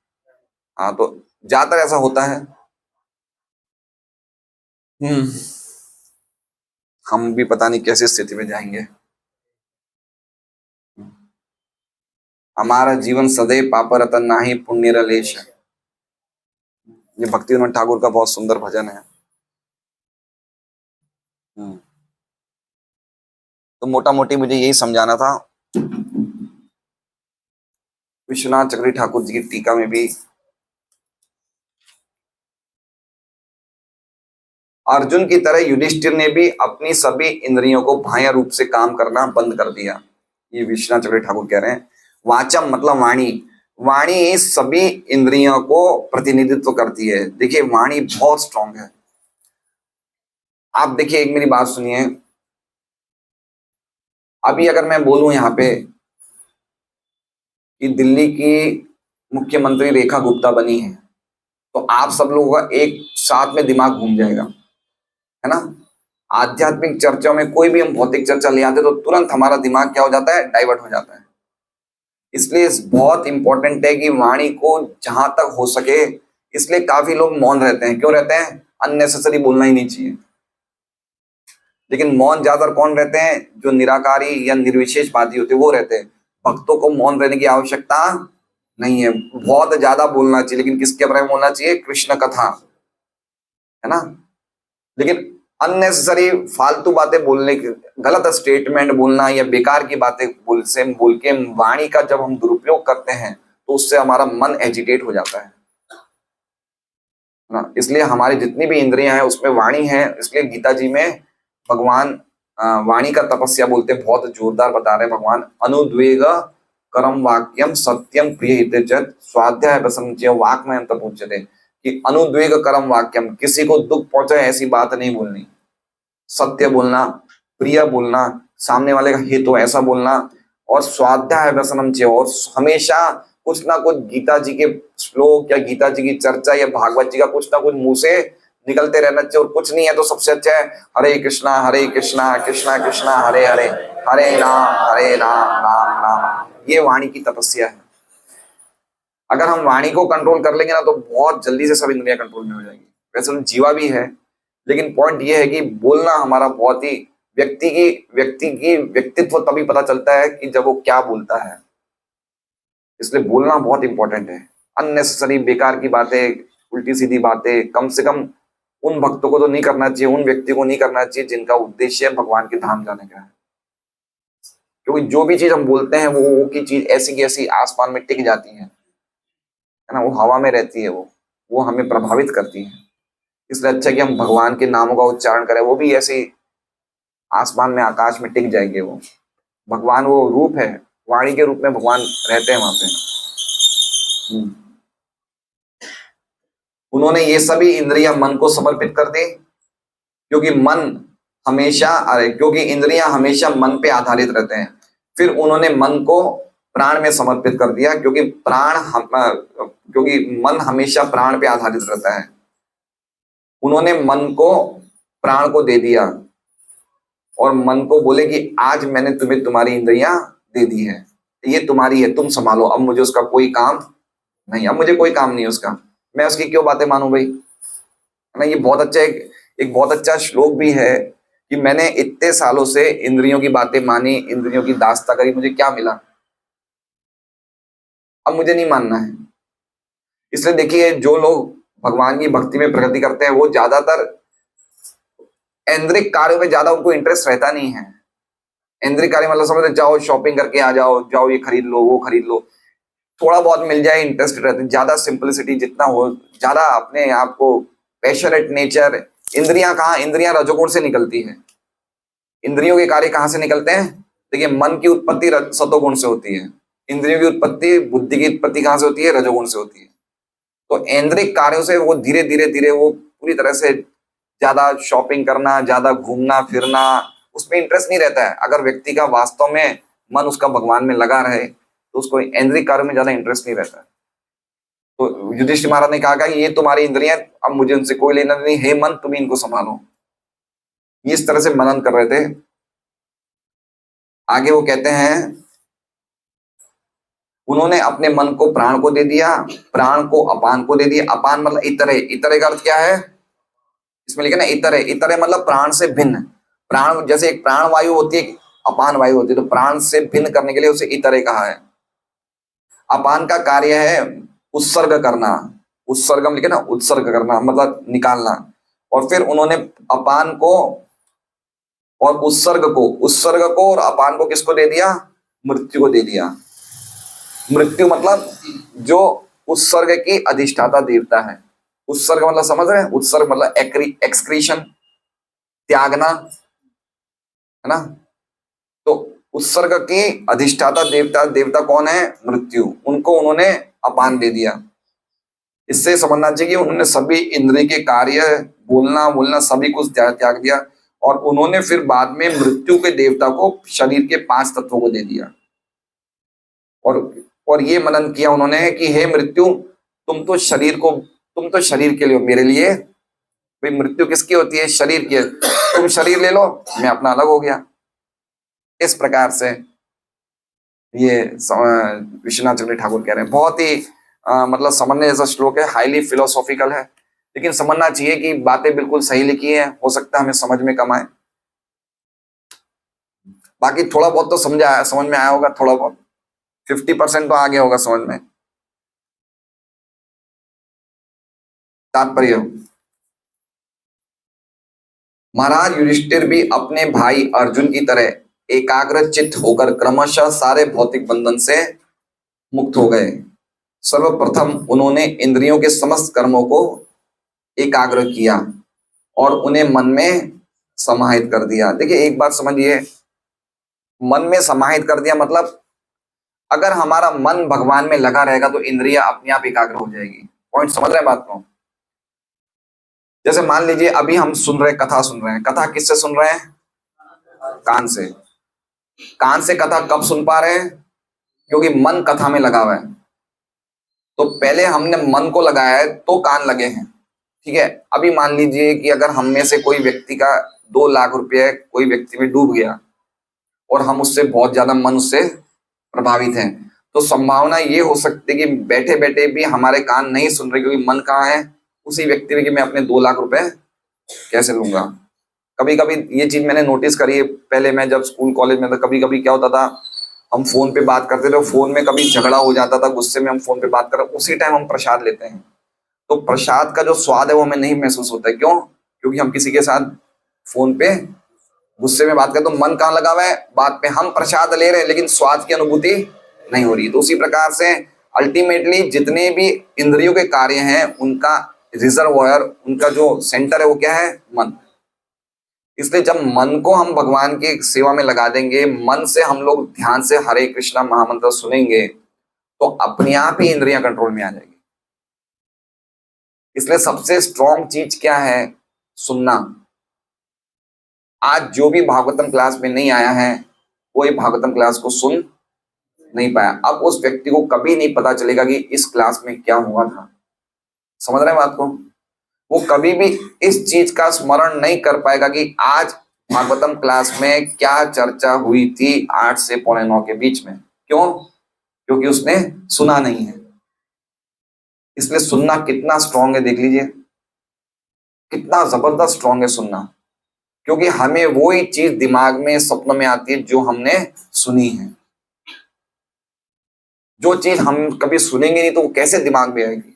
हाँ, तो ज्यादातर ऐसा होता है। हम भी पता नहीं कैसी स्थिति में जाएंगे। हमारा जीवन सदैव पाप रतन नाही पुण्य रलेश। ये भक्ति विनोद ठाकुर का बहुत सुंदर भजन है। तो मोटा मोटी मुझे यही समझाना था। विश्वनाथ चक्रवर्ती ठाकुर जी की टीका में भी अर्जुन की तरह युधिष्ठिर ने भी अपनी सभी इंद्रियों को बाह्य रूप से काम करना बंद कर दिया। ये विश्वनाथ चक्रवर्ती ठाकुर कह रहे हैं। वाचम मतलब वाणी, वाणी सभी इंद्रियों को प्रतिनिधित्व करती है। देखिए वाणी बहुत स्ट्रांग है। आप देखिए, एक मेरी बात सुनिए, अभी अगर मैं बोलूं यहाँ पे कि दिल्ली की मुख्यमंत्री रेखा गुप्ता बनी है, तो आप सब लोगों का एक साथ में दिमाग घूम जाएगा, है ना। आध्यात्मिक चर्चाओं में कोई भी हम भौतिक चर्चा ले आते तो तुरंत हमारा दिमाग क्या हो जाता है, डाइवर्ट हो जाता है। इसलिए बहुत इंपॉर्टेंट है कि वाणी को जहां तक हो सके, इसलिए काफी लोग मौन रहते हैं। क्यों रहते हैं? अननेसेसरी बोलना ही नहीं चाहिए। लेकिन मौन ज्यादातर कौन रहते हैं? जो निराकारी या निर्विशेषवादी होते हैं वो रहते हैं। भक्तों को मौन रहने की आवश्यकता नहीं है, बहुत ज्यादा बोलना चाहिए, लेकिन किसके बारे में बोलना चाहिए? कृष्ण कथा, है ना। लेकिन अननेसेसरी फालतू बातें बोलने की, गलत स्टेटमेंट बोलना या बेकार की बातें बोल के वाणी का जब हम दुरुपयोग करते हैं तो उससे हमारा मन एजिटेट हो जाता है ना। इसलिए हमारी जितनी भी इंद्रियां हैं उसमें वाणी है। इसलिए गीता जी में भगवान वाणी का तपस्या बोलते हैं, बहुत जोरदार बता रहे हैं भगवान। अनुद्वेग करम वाक्यम सत्यम प्रिय हितजत स्वाध्याय प्रसंग वाक में अंत पूछते, कि अनुद्वेग करम वाक्यम, किसी को दुख पहुंचे ऐसी बात नहीं बोलनी, सत्य बोलना, प्रिय बोलना, सामने वाले का हित हो ऐसा बोलना, और स्वाध्याय व्यसनम चे, और हमेशा कुछ ना कुछ गीता जी के श्लोक या गीता जी की चर्चा या भागवत जी का कुछ ना कुछ मुंह से निकलते रहना चाहिए। और कुछ नहीं है तो सबसे अच्छा है हरे कृष्णा कृष्णा कृष्णा हरे हरे, हरे राम राम। ये वाणी की तपस्या है। अगर हम वाणी को कंट्रोल कर लेंगे ना तो बहुत जल्दी से सब इंद्रियां कंट्रोल में हो जाएंगी। वैसे तो जीवा भी है, लेकिन पॉइंट ये है कि बोलना हमारा बहुत ही व्यक्ति की व्यक्तित्व तभी पता चलता है कि जब वो क्या बोलता है। इसलिए बोलना बहुत इंपॉर्टेंट है। अननेसेसरी बेकार की बातें, उल्टी सीधी बातें कम से कम उन भक्तों को तो नहीं करना चाहिए, उन व्यक्ति को नहीं करना चाहिए जिनका उद्देश्य भगवान के धाम जाने का है। क्योंकि जो भी चीज हम बोलते हैं वो की चीज ऐसी की ऐसी आसमान में टिक जाती है ना, वो हवा में रहती है, वो हमें प्रभावित करती है। इसलिए अच्छा कि हम भगवान के नामों का उच्चारण करें, वो भी ऐसे आसमान में आकाश में टिक जाएंगे। वो भगवान वो रूप है, वाणी के रूप में भगवान रहते हैं वहां पे। उन्होंने ये सभी इंद्रियां मन को समर्पित कर दी, क्योंकि इंद्रियां हमेशा मन पे आधारित रहते हैं। फिर उन्होंने मन को प्राण में समर्पित कर दिया, क्योंकि मन हमेशा प्राण पे आधारित रहता है। उन्होंने मन को प्राण को दे दिया और मन को बोले कि आज मैंने तुम्हें तुम्हारी इंद्रियां दे दी है, ये तुम्हारी है, तुम संभालो, अब मुझे उसका कोई काम नहीं, अब मुझे कोई काम नहीं है उसका, मैं उसकी क्यों बातें मानूं भाई, है ना। ये बहुत अच्छा एक बहुत अच्छा श्लोक भी है कि मैंने इतने सालों से इंद्रियों की बातें मानी, इंद्रियों की दास्ता करी, मुझे क्या मिला, अब मुझे नहीं मानना है। इसलिए देखिए, जो लोग भगवान की भक्ति में प्रगति करते हैं वो ज्यादातर ऐन्द्रिक कार्यों में ज्यादा उनको इंटरेस्ट रहता नहीं है। ऐन्द्रिक कार्य मतलब समझ रहे, जाओ शॉपिंग करके आ जाओ, जाओ ये खरीद लो वो खरीद लो, थोड़ा बहुत मिल जाए इंटरेस्ट रहते, ज्यादा सिंपलिसिटी जितना हो, ज्यादा अपने आप को पैशनेट नेचर। इंद्रियां कहाँ, इंद्रियां रजोगुण से निकलती है। इंद्रियों के कार्य कहाँ से निकलते हैं? देखिए, मन की उत्पत्ति सतोगुण से होती है, इंद्रियों की उत्पत्ति, बुद्धि की उत्पत्ति कहाँ से होती है? रजोगुण से होती है। तो ऐन्द्रिक कार्यों से वो धीरे धीरे वो पूरी तरह से ज्यादा शॉपिंग करना, ज्यादा घूमना फिरना, उसमें इंटरेस्ट नहीं रहता है। अगर व्यक्ति का वास्तव में मन उसका भगवान में लगा रहे तो उसको ऐन्द्रिक कार्यों में ज्यादा इंटरेस्ट नहीं रहता है। तो युधिष्ठिर महाराज ने कहा कि ये तुम्हारी इंद्रियां, अब मुझे उनसे कोई लेना नहीं, हे मन तुम इनको संभालो। ये इस तरह से मनन कर रहे थे। आगे वो कहते हैं, उन्होंने अपने मन को प्राण को दे दिया, प्राण को अपान को दे दिया। अपान मतलब इतरे, इतरे का अर्थ क्या है? इसमें लिखा ना इतरे, इतरे मतलब प्राण से भिन्न। प्राण जैसे एक प्राण वायु होती है, अपान वायु होती है, तो प्राण से भिन्न करने के लिए उसे इतरे कहा है। अपान का कार्य है उत्सर्ग करना, उत्सर्गम लिखे ना, उत्सर्ग करना मतलब निकालना। और फिर उन्होंने अपान को और उत्सर्ग को और अपान को किसको दे दिया? मृत्यु को दे दिया। मृत्यु मतलब जो उत्सर्ग की अधिष्ठाता देवता है। उत्सर्ग मतलब समझ रहे हैं? उत्सर्ग मतलब एक्सक्रीशन, त्यागना, है ना। तो उत्सर्ग की अधिष्ठाता देवता कौन है? मृत्यु। उनको उन्होंने अपान दे दिया। इससे समझना चाहिए कि उन्होंने सभी इंद्रिय के कार्य, बोलना सभी कुछ त्याग दिया, और उन्होंने फिर बाद में मृत्यु के देवता को शरीर के 5 तत्वों को दे दिया। और ये मनन किया उन्होंने कि हे मृत्यु, तुम तो शरीर के लिए हो, मेरे लिए। भाई मृत्यु किसकी होती है? शरीर की। तुम शरीर ले लो, मैं अपना अलग हो गया। इस प्रकार से ये विश्वनाथ चक्रवर्ती ठाकुर कह रहे हैं। बहुत ही मतलब समझने जैसा श्लोक है, हाईली फिलोसॉफिकल है, लेकिन समझना चाहिए कि बातें बिल्कुल सही लिखी है। हो सकता है हमें समझ में कम आए, बाकी थोड़ा बहुत तो समझ में आया होगा, थोड़ा बहुत 50% तो आ गया होगा समझ में। तात्पर्य, महाराज युधिष्ठिर भी अपने भाई अर्जुन की तरह एकाग्र चित्त होकर क्रमशः सारे भौतिक बंधन से मुक्त हो गए। सर्वप्रथम उन्होंने इंद्रियों के समस्त कर्मों को एकाग्र किया और उन्हें मन में समाहित कर दिया। देखिए एक बात समझिए, मन में समाहित कर दिया मतलब अगर हमारा मन भगवान में लगा रहेगा तो इंद्रियां अपने आप एकाग्र हो जाएगी। पॉइंट समझ रहे हैं बात को? जैसे मान लीजिए अभी हम सुन रहे कथा सुन रहे हैं, कथा किससे सुन रहे हैं? कान से। कान से कथा कब सुन पा रहे हैं? क्योंकि मन कथा में लगा हुआ है। तो पहले हमने मन को लगाया है तो कान लगे हैं, ठीक है। अभी मान लीजिए कि अगर हम में से कोई व्यक्ति का 2 लाख रुपए कोई व्यक्ति में डूब गया और हम उससे बहुत ज्यादा मन उससे प्रभावित हैं, तो संभावना ये हो सकती है कि बैठे बैठे भी हमारे कान नहीं सुन रहे, क्योंकि मन कहाँ है? उसी व्यक्ति में कि मैं अपने 2 लाख रुपए कैसे लूंगा। कभी कभी ये चीज मैंने नोटिस करी है, पहले मैं जब स्कूल कॉलेज में था, कभी कभी क्या होता था, हम फोन पे बात करते थे, फोन में कभी झगड़ा हो जाता था, गुस्से में हम फोन पे बात कर रहे, उसी टाइम हम प्रसाद लेते हैं, तो प्रसाद का जो स्वाद है वो हमें नहीं महसूस होता है। क्यों? क्योंकि हम किसी के साथ फोन पे गुस्से में बात करें, तो मन कहाँ लगा हुआ है? बात पे। हम प्रसाद ले रहे हैं लेकिन स्वाद की अनुभूति नहीं हो रही। तो उसी प्रकार से अल्टीमेटली जितने भी इंद्रियों के कार्य हैं उनका रिजर्वॉयर, उनका जो सेंटर है वो क्या है? मन। इसलिए जब मन को हम भगवान की सेवा में लगा देंगे, मन से हम लोग ध्यान से हरे कृष्णा महामंत्र सुनेंगे, तो अपने आप ही इंद्रियां कंट्रोल में आ जाएगी। इसलिए सबसे स्ट्रॉन्ग चीज क्या है? सुनना। आज जो भी भागवतम क्लास में नहीं आया है वो ये भागवतम क्लास को सुन नहीं पाया। अब उस व्यक्ति को कभी नहीं पता चलेगा कि इस क्लास में क्या हुआ था। समझ रहे हैं बात को? वो कभी भी इस चीज का स्मरण नहीं कर पाएगा कि आज भागवतम क्लास में क्या चर्चा हुई थी 8 से 8:45 के बीच में। क्यों? क्योंकि उसने सुना नहीं है। इसलिए सुनना कितना स्ट्रांग है, देख लीजिए कितना जबरदस्त स्ट्रांग है सुनना, क्योंकि हमें वो ही चीज दिमाग में सपनों में आती है जो हमने सुनी है। जो चीज हम कभी सुनेंगे नहीं तो वो कैसे दिमाग में आएगी।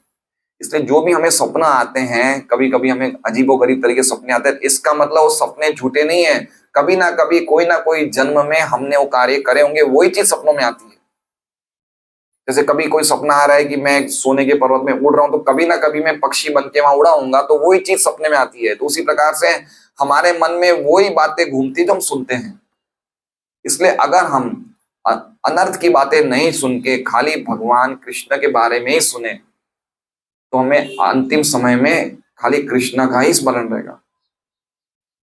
इसलिए जो भी हमें सपना आते हैं, कभी कभी हमें अजीबोगरीब तरीके से सपने आते हैं, इसका मतलब वो सपने झूठे नहीं है। कभी ना कभी कोई ना कोई जन्म में हमने वो कार्य करे होंगे, वही चीज सपनों में आती है। जैसे कभी कोई सपना आ रहा है कि मैं सोने के पर्वत में उड़ रहा हूं, तो कभी ना कभी मैं पक्षी बन के वहां उड़ा हूंगा, तो वही चीज सपने में आती है। तो उसी प्रकार से हमारे मन में वही बातें घूमती जो हम सुनते हैं। इसलिए अगर हम अनर्थ की बातें नहीं सुन के खाली भगवान कृष्ण के बारे में ही सुने, तो हमें अंतिम समय में खाली कृष्ण का ही स्मरण रहेगा।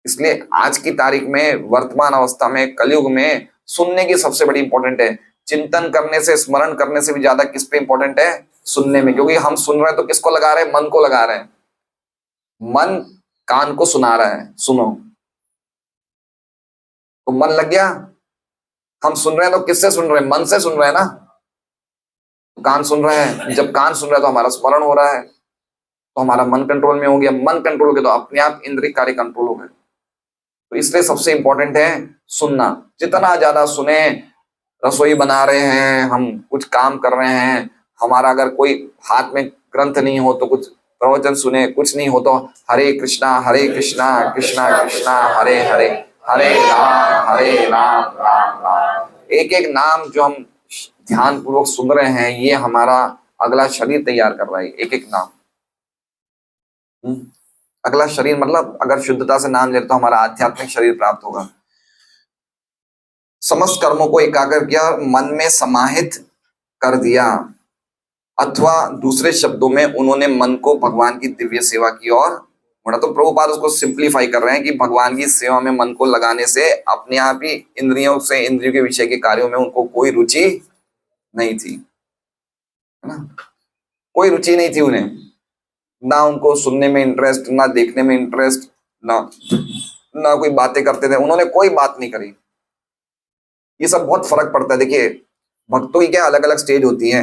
इसलिए आज की तारीख में, वर्तमान अवस्था में, कलयुग में सुनने की सबसे बड़ी इंपॉर्टेंट है। चिंतन करने से, स्मरण करने से भी ज्यादा किस पे इंपॉर्टेंट है? सुनने में। क्योंकि हम सुन रहे हैं तो किसको लगा रहे हैं? मन को लगा रहे हैं। मन कान को सुना रहा है, सुनो, तो मन लग गया। हम सुन रहे हैं तो किससे सुन रहे हैं? मन से सुन रहे हैं ना। तो कान सुन रहे हैं, जब कान सुन रहा है तो हमारा स्मरण हो रहा है, तो हमारा मन कंट्रोल में हो गया। मन कंट्रोल हो गया तो अपने आप इंद्रिय कार्य कंट्रोल हो गए। तो इसलिए सबसे इंपॉर्टेंट है सुनना। जितना ज्यादा सुने, रसोई बना रहे हैं, हम कुछ काम कर रहे हैं, हमारा अगर कोई हाथ में ग्रंथ नहीं हो तो कुछ प्रवचन सुने, कुछ नहीं हो तो हरे कृष्णा कृष्णा कृष्णा हरे हरे, हरे राम राम राम। एक एक नाम जो हम ध्यान पूर्वक सुन रहे हैं, ये हमारा अगला शरीर तैयार कर रहा है। एक एक नाम। अगला शरीर मतलब अगर शुद्धता से नाम ले तो हमारा आध्यात्मिक शरीर प्राप्त होगा। समस्त कर्मों को एकाग्र किया और मन में समाहित कर दिया, अथवा दूसरे शब्दों में उन्होंने मन को भगवान की दिव्य सेवा की और बढ़ा। तो प्रभुपाद उसको सिंप्लीफाई कर रहे हैं कि भगवान की सेवा में मन को लगाने से अपने आप ही इंद्रियों से, इंद्रियों के विषय के कार्यों में उनको कोई रुचि नहीं थी, है ना। कोई रुचि नहीं थी उन्हें, ना उनको सुनने में इंटरेस्ट, ना देखने में इंटरेस्ट, ना कोई बातें करते थे, उन्होंने कोई बात नहीं करी। ये सब बहुत फर्क पड़ता है। देखिए भक्तों की क्या अलग अलग स्टेज होती है।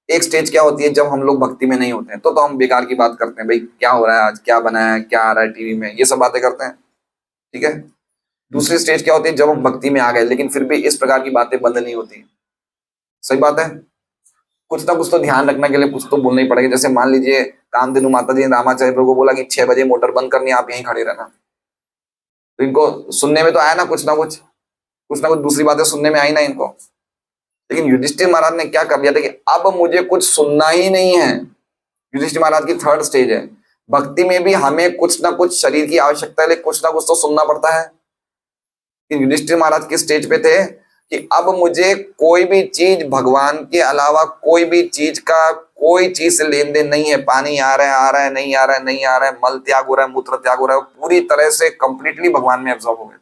एक स्टेज क्या होती है जब हम लोग भक्ति में नहीं होते हैं, तो हम बेकार की बात करते हैं, भाई क्या हो रहा है आज, क्या बनाया है, क्या आ रहा है टीवी में, ये सब बातें करते हैं, ठीक है। दूसरी स्टेज क्या होती है जब हम भक्ति में आ गए लेकिन फिर भी इस प्रकार की बातें बंद नहीं होती। सही बात है। कुछ ना कुछ तो ध्यान रखने के लिए कुछ तो बोलना ही पड़ेगा। जैसे मान लीजिए कामधेनु माता जी ने रामाचार्य प्रभु को बोला कि 6 बजे मोटर बंद करनी, आप यहीं खड़े रहना, तो इनको सुनने में तो आया ना कुछ ना कुछ दूसरी बातें सुनने में आई ना इनको। लेकिन युधिष्ठिर महाराज ने क्या कर लिया था कि अब मुझे कुछ सुनना ही नहीं है। युधिष्ठिर महाराज की 3rd स्टेज है। भक्ति में भी हमें कुछ ना कुछ शरीर की आवश्यकता है, लेकिन कुछ ना कुछ तो सुनना पड़ता है। कि युधिष्ठिर महाराज किस स्टेज पे थे कि अब मुझे कोई भी चीज भगवान के अलावा कोई भी चीज का कोई चीज से लेन देन नहीं है। पानी आ रहा है नहीं आ रहा है नहीं आ रहा है, मल त्याग हो रहा है मूत्र त्याग हो रहा है, पूरी तरह से कंप्लीटली भगवान में एब्जॉर्ब हो गए थे।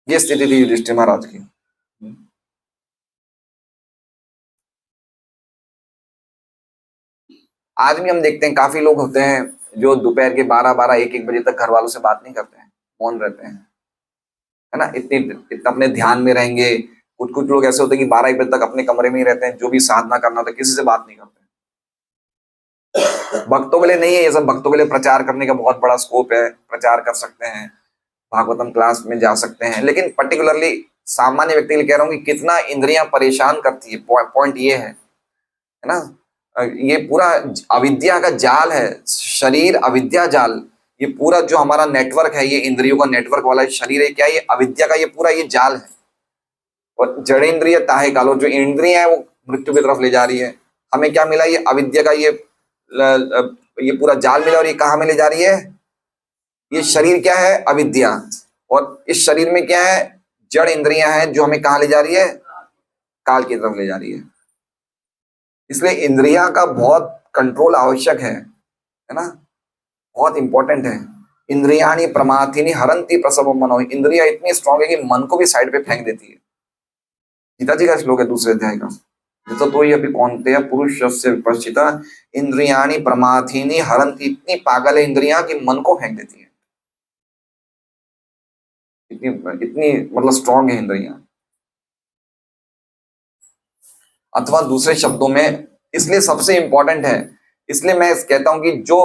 ये स्थिति थी युधिष्ठिर महाराज की। आज भी हम देखते हैं काफी लोग होते हैं जो दोपहर के 12-12 1-1 बजे तक घर वालों से बात नहीं करते हैं, मौन रहते हैं, है ना। इतना अपने ध्यान में रहेंगे। कुछ कुछ लोग ऐसे होते हैं कि 12-1 बजे तक अपने कमरे में ही रहते हैं, जो भी साधना करना होता है किसी से बात नहीं करते। भक्तों के लिए नहीं है ये सब, भक्तों के लिए प्रचार करने का बहुत बड़ा स्कोप है, प्रचार कर सकते हैं, भागवतम क्लास में जा सकते हैं। लेकिन पर्टिकुलरली सामान्य व्यक्ति के लिए कह रहा हूँ कि कितना इंद्रियां परेशान करती है, पॉइंट ये है ना। ये पूरा अविद्या का जाल है, शरीर अविद्या जाल। ये पूरा जो हमारा नेटवर्क है, ये इंद्रियों का नेटवर्क वाला शरीर है, क्या ये अविद्या का ये पूरा ये जाल है। और जड़ेंद्रिय ताहे कालो, जो इंद्रियां है वो मृत्यु की तरफ ले जा रही है। हमें क्या मिला, ये अविद्या का ये पूरा जाल मिला। और ये कहाँ में ले जा रही है, ये शरीर क्या है, अविद्या। और इस शरीर में क्या है, जड़ इंद्रियां हैं जो हमें कहाँ ले जा रही है, काल की तरफ ले जा रही है। इसलिए इंद्रियां का बहुत कंट्रोल आवश्यक है ना, बहुत इंपॉर्टेंट है। इंद्रियाणी प्रमाथिनी हरंती प्रसव मनो। इंद्रिया इतनी स्ट्रांग है कि मन को भी साइड पे फेंक देती है। गीता जी का श्लोक है दूसरे अध्याय का। तो ये अभी कौन्तेय पुरुष से विपश्चिता इंद्रियाणी प्रमाथिनी हरंती। इतनी पागल है इंद्रियां कि मन को फेंक देती है। इतनी इतनी मतलब स्ट्रांग है इंद्रियां। अथवा दूसरे शब्दों में, इसलिए सबसे इंपॉर्टेंट है, इसलिए मैं कहता हूं कि जो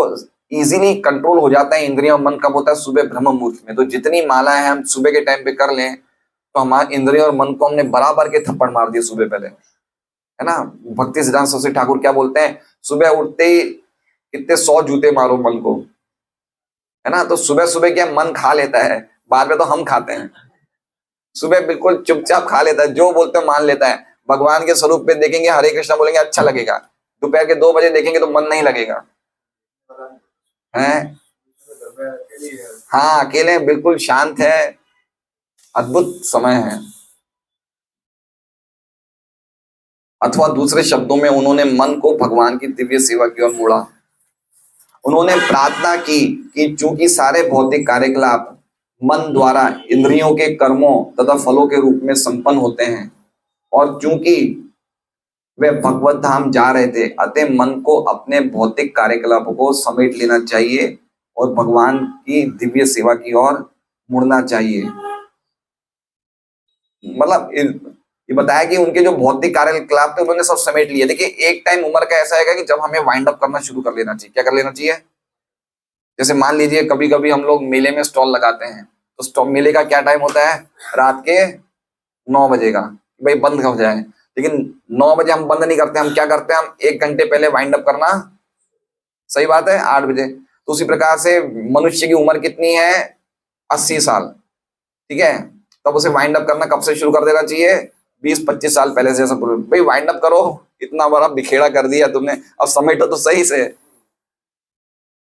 इजीली कंट्रोल हो जाता है इंद्रियों और मन कब होता है, सुबह ब्रह्म मुहूर्त में। तो जितनी मालाएं हम सुबह के टाइम पे कर लें तो हमारे इंद्रियों और मन को हमने बराबर के थप्पड़ मार दिए सुबह पहले, है ना। भक्ति सिद्धांत सरस्वती ठाकुर क्या बोलते हैं, सुबह उठते ही कितने 100 जूते मारो मन को, है ना। तो सुबह सुबह क्या मन खा लेता है, बाद में तो हम खाते हैं। सुबह बिल्कुल चुपचाप खा लेता है, जो बोलते हैं मान लेता है। भगवान के स्वरूप पे देखेंगे हरे कृष्णा बोलेंगे अच्छा लगेगा, दोपहर के 2 बजे देखेंगे तो मन नहीं लगेगा, है। हाँ अकेले बिल्कुल शांत है, अद्भुत समय है। अथवा दूसरे शब्दों में उन्होंने मन को भगवान की दिव्य सेवा की ओर मोड़ा। उन्होंने प्रार्थना की कि चूंकि सारे भौतिक कार्यकलाप मन द्वारा इंद्रियों के कर्मों तथा फलों के रूप में संपन्न होते हैं, और चूंकि वे भगवत धाम जा रहे थे, अतः मन को अपने भौतिक कार्यकलापों को समेट लेना चाहिए और भगवान की दिव्य सेवा की ओर मुड़ना चाहिए। मतलब ये बताया कि उनके जो भौतिक कार्यकलाप थे उन्होंने सब समेट लिए। देखिए एक टाइम उम्र का ऐसा है कि जब हमें वाइंड अप करना शुरू कर लेना चाहिए। क्या कर लेना चाहिए, जैसे मान लीजिए कभी कभी हम लोग मेले में स्टॉल लगाते हैं, तो स्टॉल मेले का क्या टाइम होता है, रात के 9 बजे का, भाई बंद हो जाए। लेकिन 9 बजे हम बंद नहीं करते, हम क्या करते हैं, हम 1 घंटे पहले वाइंड अप करना, सही बात है, 8 बजे। तो उसी प्रकार से मनुष्य की उम्र कितनी है, 80 साल, ठीक है। तब उसे वाइंड अप करना कब से शुरू कर देना चाहिए, 20-25 साल पहले से। सब भाई वाइंड अप करो, इतना बड़ा बिखेड़ा कर दिया तुमने, अब समेटो तो सही से।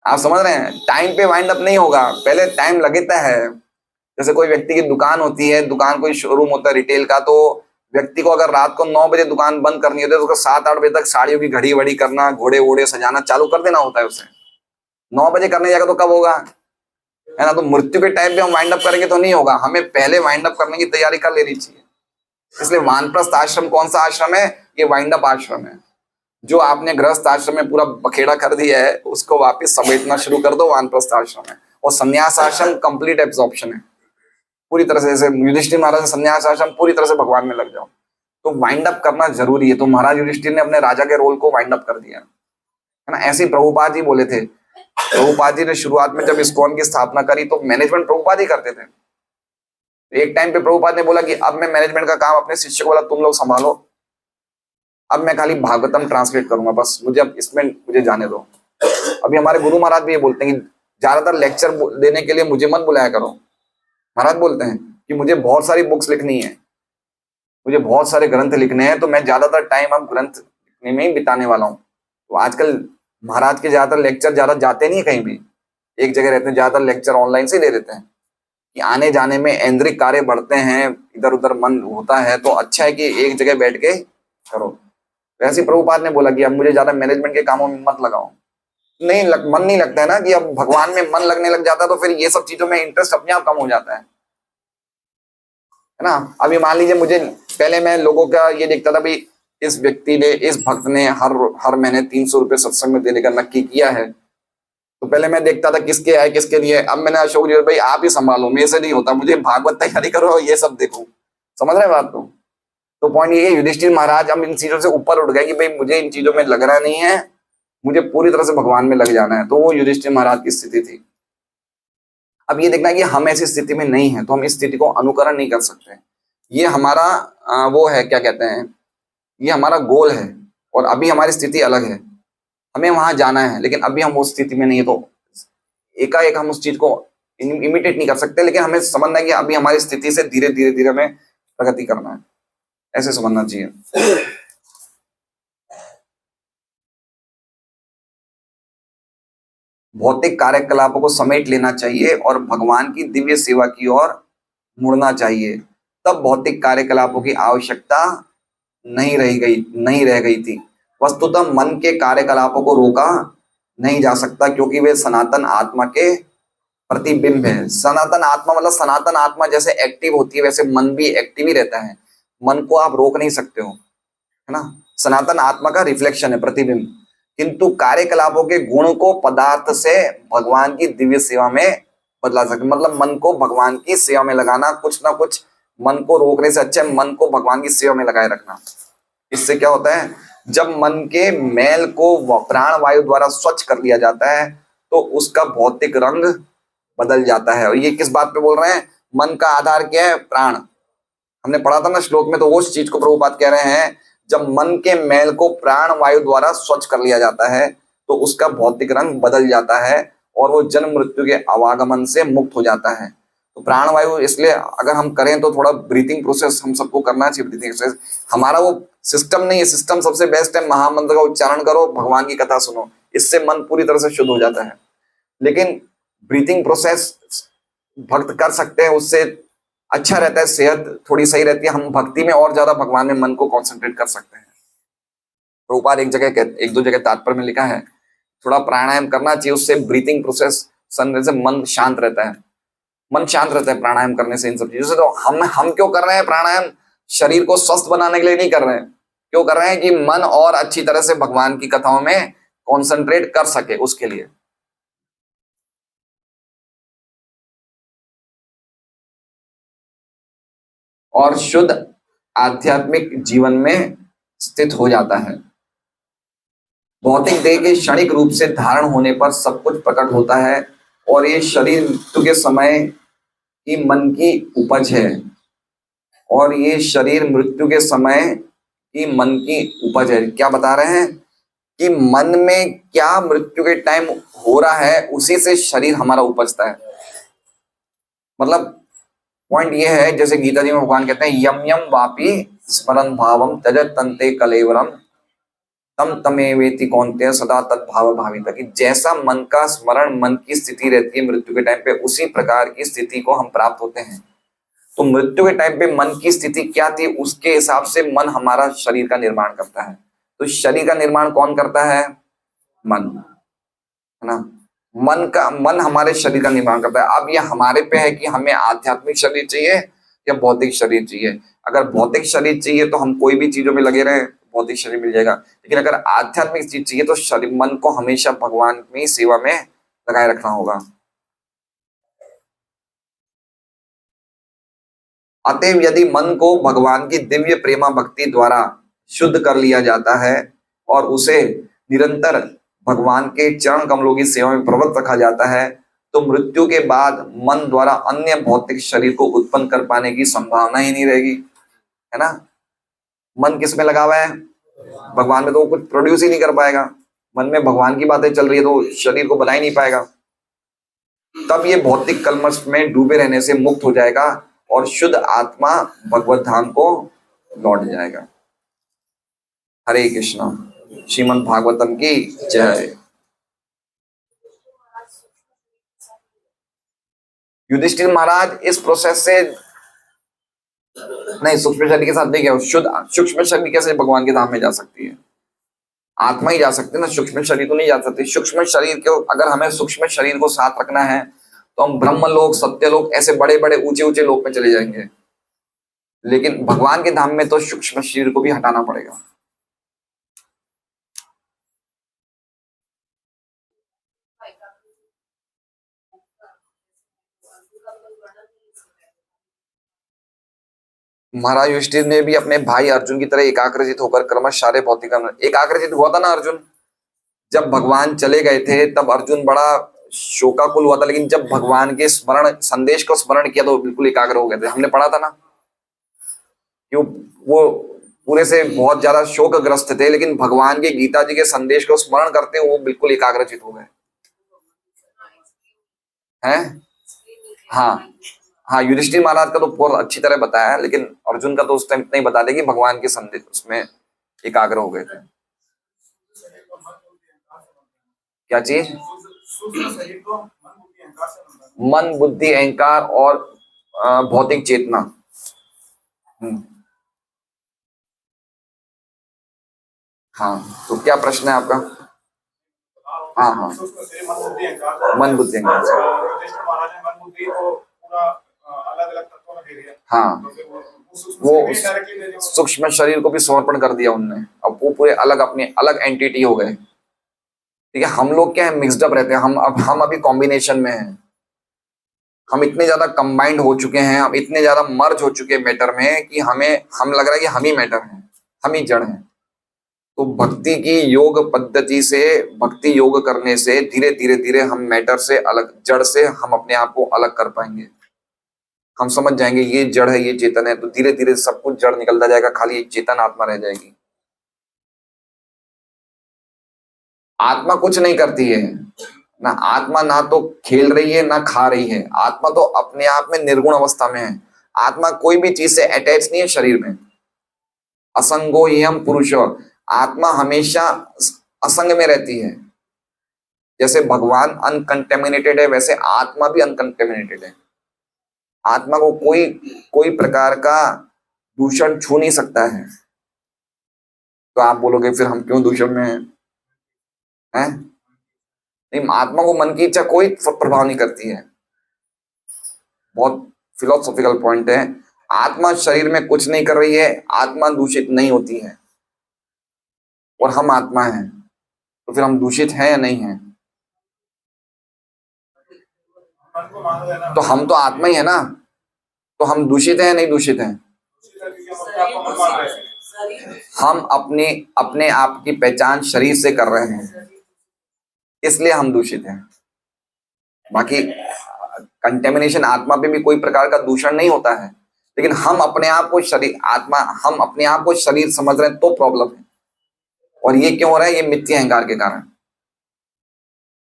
आप समझ रहे हैं, टाइम पे वाइंड अप नहीं होगा, पहले टाइम लगता है। जैसे कोई व्यक्ति की दुकान होती है, दुकान कोई शोरूम होता है रिटेल का, तो व्यक्ति को अगर रात को 9 बजे दुकान बंद करनी होती है तो उसको 7-8 बजे तक साड़ियों की घड़ी वड़ी करना, घोड़े वोड़े सजाना चालू कर देना होता है उसे। 9 बजे करने जाएगा तो कब होगा, है ना। तो मृत्यु के टाइम पे हम वाइंड अप करेंगे तो नहीं होगा, हमें पहले वाइंड अप करने की तैयारी कर लेनी चाहिए। इसलिए वानप्रस्थ आश्रम कौन सा आश्रम है, ये वाइंड अप आश्रम है। जो आपने गृहस्थ आश्रम में पूरा बखेड़ा कर दिया है उसको वापस समेटना शुरू कर दो, वानप्रस्थ आश्रम है। और संन्यास आश्रम कंप्लीट एब्जॉर्प्शन है पूरी तरह से। जैसे युधिष्ठिर महाराज संन्यास आश्रम पूरी तरह से भगवान में लग जाओ, तो वाइंड अप करना जरूरी है। तो महाराज युधिष्ठिर ने अपने राजा के रोल को वाइंड अप कर दिया, है ना। ऐसे ही प्रभुपाद जी बोले थे। प्रभुपाद जी ने शुरुआत में जब इस्कॉन की स्थापना करी तो मैनेजमेंट प्रभुपाद ही करते थे। एक टाइम पे प्रभुपाद ने बोला कि अब मैं मैनेजमेंट का काम अपने शिष्य को बोला तुम लोग संभालो, अब मैं खाली भागवतम ट्रांसलेट करूंगा, बस मुझे अब इसमें मुझे जाने दो। अभी हमारे गुरु महाराज भी ये बोलते हैं कि ज्यादातर लेक्चर देने के लिए मुझे मत बुलाया करो। महाराज बोलते हैं कि मुझे बहुत सारी बुक्स लिखनी है, मुझे बहुत सारे ग्रंथ लिखने हैं, तो मैं ज्यादातर टाइम अब ग्रंथ लिखने में ही बिताने वाला हूँ। तो आजकल महाराज के ज्यादातर लेक्चर ज्यादा जाते नहीं कहीं भी, एक जगह रहते हैं, ज्यादातर लेक्चर ऑनलाइन से दे देते हैं कि आने जाने में ऐन्द्रिक कार्य बढ़ते हैं, इधर उधर मन होता है, तो अच्छा है कि एक जगह बैठ के करो। वैसे ही प्रभुपाद ने बोला कि अब मुझे ज्यादा मैनेजमेंट के कामों में मत लगाओ। मन नहीं लगता है ना, कि अब भगवान में मन लगने लग जाता है तो फिर ये सब चीजों में इंटरेस्ट अपने आप कम हो जाता है ना। अभी मान लीजिए, मुझे पहले मैं लोगों का ये देखता था, भाई इस व्यक्ति ने, इस भक्त ने हर महीने 300 रुपये सत्संग में देने का नक्की किया है, तो पहले मैं देखता था किसके है किसके लिए। अब मैंने अशोक जी भाई आप ही संभालो, मेरे से नहीं होता, मुझे भागवत तैयारी करो ये सब देखो। समझ रहे बात को? तो पॉइंट ये है, युधिष्ठिर महाराज हम इन चीजों से ऊपर उठ गए कि भाई मुझे इन चीजों में लगना नहीं है, मुझे पूरी तरह से भगवान में लग जाना है। तो वो युधिष्ठिर महाराज की स्थिति थी। अब ये देखना है कि हम ऐसी स्थिति में नहीं है, तो हम इस स्थिति को अनुकरण नहीं कर सकते। ये हमारा वो है, क्या कहते हैं, ये हमारा गोल है, और अभी हमारी स्थिति अलग है, हमें वहां जाना है, लेकिन अभी हम उस स्थिति में नहीं है। तो एकाएक हम उस चीज को इमिटेट नहीं कर सकते, लेकिन हमें समझना है कि अभी हमारी स्थिति से धीरे धीरे धीरे हमें प्रगति करना है, ऐसे समझना चाहिए। भौतिक कार्यकलापों को समेट लेना चाहिए और भगवान की दिव्य सेवा की ओर मुड़ना चाहिए। तब भौतिक कार्यकलापों की आवश्यकता नहीं रह गई थी। वस्तुतः मन के कार्यकलापों को रोका नहीं जा सकता, क्योंकि वे सनातन आत्मा के प्रतिबिंब है। सनातन आत्मा मतलब सनातन आत्मा जैसे एक्टिव होती है, वैसे मन भी एक्टिव ही रहता है। मन को आप रोक नहीं सकते हो, है ना। सनातन आत्मा का रिफ्लेक्शन है, प्रतिबिंब। किंतु कार्यकलापों के गुण को पदार्थ से भगवान की दिव्य सेवा में बदला सकते, मतलब मन को भगवान की सेवा में लगाना। कुछ ना कुछ मन को रोकने से अच्छा है मन को भगवान की सेवा में लगाए रखना। इससे क्या होता है, जब मन के मैल को प्राण वायु द्वारा स्वच्छ कर लिया जाता है, तो उसका भौतिक रंग बदल जाता है। और ये किस बात पे बोल रहे हैं, मन का आधार क्या है, प्राण। हमने पढ़ा था ना श्लोक में, तो वो उस चीज को प्रभुपाद कह रहे हैं, जब मन के मैल को प्राण वायु द्वारा स्वच्छ कर लिया जाता है, तो उसका भौतिक रंग बदल जाता है और वो जन्म मृत्यु के आवागमन से मुक्त हो जाता है। तो प्राण वायु, इसलिए अगर हम करें तो थोड़ा ब्रीथिंग प्रोसेस हम सबको करना चाहिए। ब्रीथिंग एक्सरसाइज हमारा वो सिस्टम नहीं है, सिस्टम सबसे बेस्ट है, महामंत्र का उच्चारण करो, भगवान की कथा सुनो, इससे मन पूरी तरह से शुद्ध हो जाता है। लेकिन ब्रीथिंग प्रोसेस भक्त कर सकते हैं, उससे अच्छा रहता है, सेहत थोड़ी सही रहती है, हम भक्ति में और ज्यादा भगवान में मन को कंसंट्रेट कर सकते हैं। प्रभुपाद एक दो जगह तात्पर्य में लिखा है, थोड़ा प्राणायाम करना चाहिए, उससे ब्रीथिंग प्रोसेस करने से मन शांत रहता है। मन शांत रहता है प्राणायाम करने से, इन सब चीजों से। तो हम क्यों कर रहे हैं प्राणायाम, शरीर को स्वस्थ बनाने के लिए नहीं कर रहे हैं। क्यों कर रहे हैं, कि मन और अच्छी तरह से भगवान की कथाओं में कॉन्सेंट्रेट कर सके, उसके लिए। और शुद्ध आध्यात्मिक जीवन में स्थित हो जाता है। भौतिक देह के क्षणिक रूप से धारण होने पर सब कुछ प्रकट होता है, और ये शरीर मृत्यु के समय की मन की उपज है। और ये शरीर मृत्यु के समय की मन की उपज है। क्या बता रहे हैं, कि मन में क्या मृत्यु के टाइम हो रहा है, उसी से शरीर हमारा उपजता है। मतलब पॉइंट ये है, जैसे गीता जी में भगवान कहते हैं, यम यम वापी स्मरण भावम त्यजत तंते कलेवरम तम तमेवेति कौन्तेय सदा तद्भाव भाविता। कि जैसा मन का स्मरण, मन की स्थिति रहती है मृत्यु के टाइम पे, उसी प्रकार की स्थिति को हम प्राप्त होते हैं। तो मृत्यु के टाइम पे मन की स्थिति क्या थी, उसके हिसाब से मन हमारा शरीर का निर्माण करता है। तो शरीर का निर्माण कौन करता है, मन, है ना। मन हमारे शरीर का निर्माण करता है। अब ये हमारे पे है कि हमें आध्यात्मिक शरीर चाहिए या भौतिक शरीर चाहिए। अगर भौतिक शरीर चाहिए तो हम कोई भी चीजों में लगे रहे, भौतिक शरीर मिल जाएगा। लेकिन अगर आध्यात्मिक चीज चाहिए तो शरीर, मन को हमेशा भगवान में सेवा में लगाए रखना होगा। अतएव यदि मन को भगवान की दिव्य प्रेमा भक्ति द्वारा शुद्ध कर लिया जाता है और उसे निरंतर भगवान के चरण कमलों की सेवा में प्रवृत्त रखा जाता है, तो मृत्यु के बाद मन द्वारा अन्य भौतिक शरीर को उत्पन्न कर पाने की संभावना ही नहीं रहेगी, है ना। मन किस में लगा हुआ है, भगवान में, तो वो कुछ प्रोड्यूस ही नहीं कर पाएगा। मन में भगवान की बातें चल रही है तो शरीर को बना ही नहीं पाएगा। तब ये भौतिक कलमश में डूबे रहने से मुक्त हो जाएगा और शुद्ध आत्मा भगवत धाम को लौट जाएगा। हरे कृष्णा। श्रीमद् भागवतम की जय। युधिष्ठिर महाराज इस प्रोसेस से नहीं, सूक्ष्म शरीर के साथ नहीं गया, शुद्ध सूक्ष्म शरीर कैसे भगवान के धाम में जा सकती है? आत्मा ही जा सकती है ना, सूक्ष्म शरीर तो नहीं जा सकती। सूक्ष्म शरीर को अगर हमें सूक्ष्म शरीर को साथ रखना है तो हम ब्रह्म लोक, सत्य लोक, ऐसे बड़े बड़े ऊंचे ऊंचे लोक में चले जाएंगे, लेकिन भगवान के धाम में तो सूक्ष्म शरीर को भी हटाना पड़ेगा। महाराज युधिष्ठिर ने भी अपने भाई अर्जुन की तरह एकाग्रचित होकर क्रमश सारे भौतिक एकाग्रचित हुआ था ना अर्जुन। जब भगवान चले गए थे तब अर्जुन बड़ा शोकाकुल हुआ था, लेकिन जब भगवान के स्मरण संदेश को स्मरण किया तो बिल्कुल एकाग्र हो गए थे। हमने पढ़ा था ना कि वो पूरे से बहुत ज्यादा शोकग्रस्त थे, लेकिन भगवान के गीता जी के संदेश को स्मरण करते वो बिल्कुल एकाग्रचित हो गए हैं। हाँ हाँ, युधिष्ठिर महाराज का तो बहुत अच्छी तरह बताया है, लेकिन अर्जुन का तो उस टाइम इतना ही बता दे कि भगवान के संदेश उसमें एकाग्र हो गए थे। क्या चीज? मन, बुद्धि, अहंकार और भौतिक चेतना। हाँ, तो क्या प्रश्न है आपका? हाँ हाँ, मन, बुद्धि, अहंकार। हाँ, वो सूक्ष्म शरीर को भी समर्पण कर दिया उनने, अब वो पूरे अलग अपने अलग एंटिटी हो गए। ठीक है, हम लोग क्या है, मिक्सड अप रहते हैं। हम अभी कॉम्बिनेशन में हैं। हम इतने ज्यादा कंबाइंड हो चुके हैं, हम इतने ज्यादा मर्ज हो चुके हैं मैटर में कि हम लग रहा है कि हम ही मैटर हैं, हम ही जड़ हैं। तो भक्ति की योग पद्धति से, भक्ति योग करने से धीरे धीरे धीरे हम मैटर से अलग, जड़ से हम अपने आप को अलग कर पाएंगे। हम समझ जाएंगे ये जड़ है, ये चेतन है, तो धीरे धीरे सब कुछ जड़ निकलता जाएगा, खाली एक चेतन आत्मा रह जाएगी। आत्मा कुछ नहीं करती है ना, आत्मा ना तो खेल रही है ना खा रही है। आत्मा तो अपने आप में निर्गुण अवस्था में है। आत्मा कोई भी चीज से अटैच नहीं है शरीर में। असंगो यम पुरुष, आत्मा हमेशा असंग में रहती है। जैसे भगवान अनकंटेमिनेटेड है, वैसे आत्मा भी अनकंटेमिनेटेड है। आत्मा को कोई कोई प्रकार का दूषण छू नहीं सकता है। तो आप बोलोगे फिर हम क्यों दूषण में हैं? नहीं, आत्मा को मन की इच्छा कोई प्रभाव नहीं करती है। बहुत फिलोसॉफिकल पॉइंट है। आत्मा शरीर में कुछ नहीं कर रही है, आत्मा दूषित नहीं होती है, और हम आत्मा हैं, तो फिर हम दूषित हैं या नहीं हैं? तो हम तो आत्मा ही है ना, तो हम दूषित हैं या नहीं दूषित हैं? हम अपने अपने आप की पहचान शरीर से कर रहे हैं, इसलिए हम दूषित हैं। बाकी कंटेमिनेशन आत्मा पे भी कोई प्रकार का दूषण नहीं होता है, लेकिन हम अपने आप को शरीर, आत्मा, हम अपने आप को शरीर समझ रहे हैं तो प्रॉब्लम है। और ये क्यों हो रहा है? ये मिथ्या अहंकार के कारण।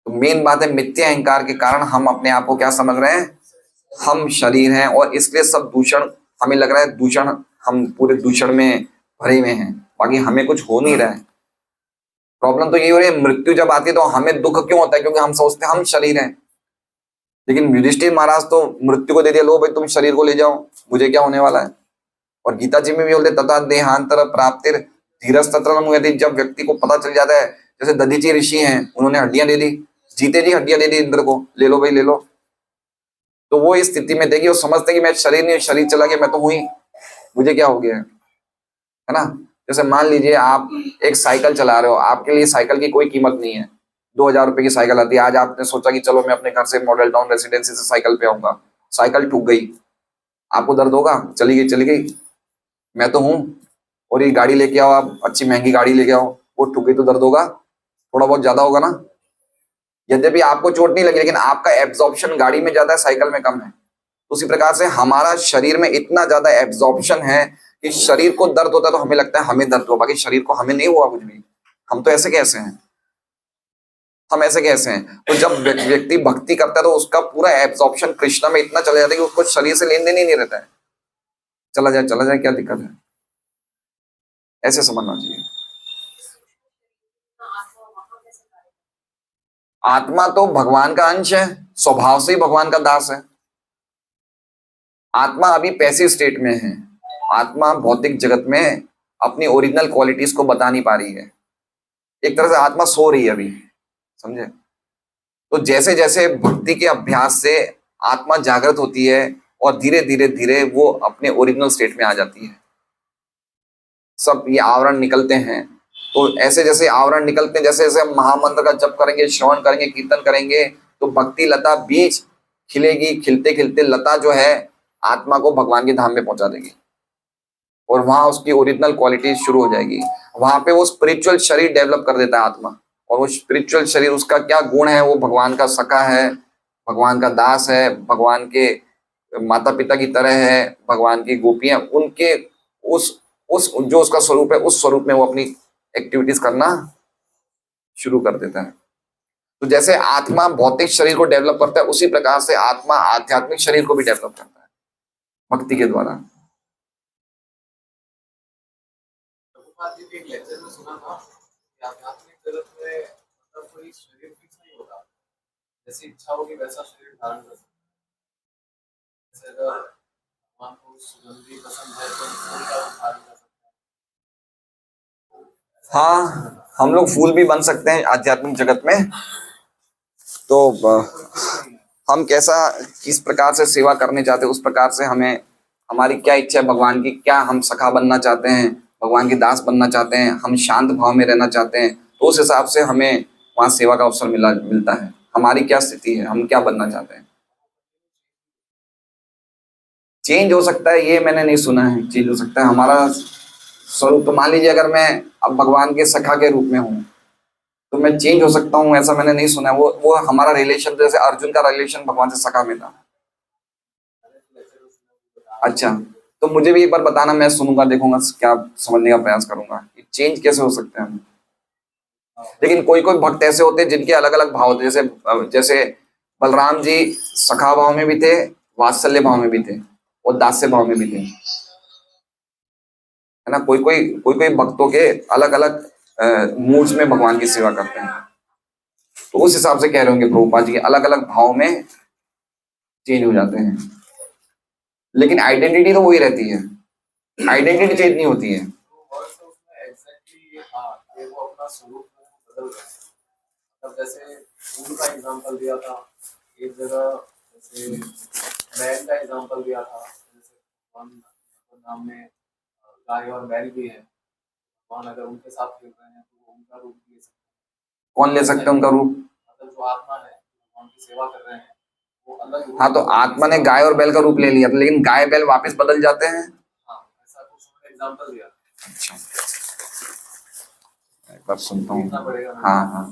तो मेन बात है, मिथ्या अहंकार के कारण हम अपने आप को क्या समझ रहे हैं? हम शरीर हैं, और इसलिए सब दूषण हमें लग रहा है, दूषण, हम पूरे दूषण में भरे हुए हैं, बाकी हमें कुछ हो नहीं रहा है। प्रॉब्लम तो ये हो रही है, मृत्यु जब आती है तो हमें दुख क्यों होता है? क्योंकि हम सोचते हैं हम शरीर हैं। लेकिन युधिष्ठिर महाराज तो मृत्यु को दे दिया, लो भाई तुम शरीर को ले जाओ, मुझे क्या होने वाला है। और गीता जी में भी बोलते तथा देहांतर प्राप्तिर धीरज तत्र न मुह्यति। जब व्यक्ति को पता चल जाता है, जैसे दधीची ऋषि हैं, उन्होंने हड्डियां दे दी, जीते जी हड्डियां दे दी इंद्र को, ले लो भाई ले लो। तो वो इस स्थिति में देखिए, वो समझते कि मैं शरीर नहीं, शरीर चला गया, मैं तो हुई, मुझे क्या हो गया है ना। जैसे मान लीजिए आप एक साइकिल चला रहे हो, आपके लिए साइकिल की कोई कीमत नहीं है, 2000 रुपए की साइकिल आती है। आज आपने सोचा कि चलो मैं अपने घर से मॉडल टाउन रेसिडेंसी से साइकिल पे आऊंगा, साइकिल ठुक गई, आपको दर्द होगा? चली गई चली गई, मैं तो हूं। और ये गाड़ी लेके आओ, आप अच्छी महंगी गाड़ी लेके आओ, वो ठुक गई तो दर्द होगा, थोड़ा बहुत ज्यादा होगा ना। यद्यपि आपको चोट नहीं लगी, लेकिन आपका एब्जॉर्प्शन गाड़ी में ज्यादा है, साइकिल में कम है। उसी प्रकार से हमारा शरीर में इतना ज्यादा एब्जॉर्प्शन है कि शरीर को दर्द होता है तो हमें लगता है हमें दर्द हुआ, बाकी शरीर को हमें नहीं हुआ कुछ भी। हम तो ऐसे कैसे हैं? हम ऐसे कैसे हैं? तो जब व्यक्ति भक्ति करता है तो उसका पूरा एब्जॉर्प्शन कृष्णा में इतना चला जाता है कि उसको शरीर से लेन देन ही नहीं रहता है। चला जाए, क्या दिक्कत है? ऐसे समझना चाहिए। आत्मा तो भगवान का अंश है, स्वभाव से ही भगवान का दास है। आत्मा अभी पैसिव स्टेट में है। आत्मा भौतिक जगत में अपनी ओरिजिनल क्वालिटीज को बता नहीं पा रही है। एक तरह से आत्मा सो रही है अभी, समझे। तो जैसे जैसे भक्ति के अभ्यास से आत्मा जागृत होती है और धीरे धीरे धीरे वो अपने ओरिजिनल स्टेट में आ जाती है। सब ये आवरण निकलते हैं। तो ऐसे जैसे आवरण निकलते हैं, जैसे जैसे हम महामंत्र का जप करेंगे, श्रवण करेंगे, कीर्तन करेंगे, तो भक्ति लता बीज खिलेगी। खिलते खिलते लता जो है आत्मा को भगवान के धाम में पहुंचा देगी और वहां उसकी ओरिजिनल क्वालिटी शुरू हो जाएगी। वहां पे वो स्पिरिचुअल शरीर डेवलप कर देता है आत्मा। और वो स्पिरिचुअल शरीर, उसका क्या गुण है, वो भगवान का सखा है, भगवान का दास है, भगवान के माता पिता की तरह है, भगवान की गोपियां, उनके उस जो उसका स्वरूप है, उस स्वरूप में वो अपनी एक्टिविटीज करना शुरू कर देता है। तो जैसे आत्मा भौतिक शरीर को डेवलप करता है, उसी प्रकार से आत्मा आध्यात्मिक शरीर को भी डेवलप करता है भक्ति के द्वारा। प्रभुपाद जी के एक लेक्चर में सुना था कि आध्यात्मिक जगत में मतलब कोई शरीर फिक्स नहीं होता, जैसी इच्छा होगी वैसा शरीर धारण कर सकता है। जैसे अगर भगवान को सुगंधी पसंद है तो फूल का रूप धारण कर सकता है। हाँ, हम लोग फूल भी बन सकते हैं आध्यात्मिक जगत में। तो हम कैसा, किस प्रकार से सेवा करने चाहते हैं, उस प्रकार से हमें, हमारी क्या इच्छा है भगवान की, क्या हम सखा बनना चाहते हैं, भगवान के दास बनना चाहते हैं, हम शांत भाव में रहना चाहते हैं, तो उस हिसाब से हमें वहाँ सेवा का अवसर मिलता है। हमारी क्या स्थिति है, हम क्या बनना चाहते हैं। चेंज हो सकता है, ये मैंने नहीं सुना है चेंज हो सकता है हमारा स्वरूप। तो मान लीजिए अगर मैं अब भगवान के सखा के रूप में हूँ तो मैं चेंज हो सकता हूँ, ऐसा मैंने नहीं सुना है। वो हमारा रिलेशन, जैसे अर्जुन का रिलेशन भगवान से सखा में था। अच्छा, तो मुझे भी एक बार बताना, मैं सुनूंगा, देखूंगा, क्या समझने का प्रयास करूंगा कि चेंज कैसे हो सकते हैं। लेकिन कोई कोई भक्त ऐसे होते हैं जिनके अलग अलग भाव होते हैं, जैसे जैसे बलराम जी सखा भाव में भी थे, वात्सल्य भाव में भी थे और दास्य भाव में भी थे, है ना। कोई कोई भक्तों के अलग अलग मूड्स में भगवान की सेवा करते हैं। तो उस हिसाब से कह रहे होंगे प्रभुपाद जी, अलग अलग भाव में चेंज हो जाते हैं, लेकिन आइडेंटिटी तो वही रहती है, आइडेंटिटी चेंज नहीं होती है। तो वर्ड्स तो उसमें एग्जैक्टली ये था कि वो अपना स्वरूप बदल रहे हैं। मतलब जैसे फूल का एग्जांपल दिया था एक जगह, जैसे बैल का एग्जांपल दिया था, जैसे भगवान नाम में गाय और बैल भी है। भगवान अगर उनके साथ खेल रहे हैं तो वो उनका रूप ले सकते हैं। कौन ले सकता है उनका रूप? मतलब जो आत्मा है भगवान की सेवा कर रहे हैं वो अलग रूप। हाँ, तो आत्मा ने गाय और बैल का रूप ले लिया, लेकिन गाय बैल वापस बदल जाते हैं। हाँ, ऐसा कुछ एग्जांपल दिया। अच्छा, एक बार सुनता हूँ। देखना पड़ेगा। हाँ हाँ।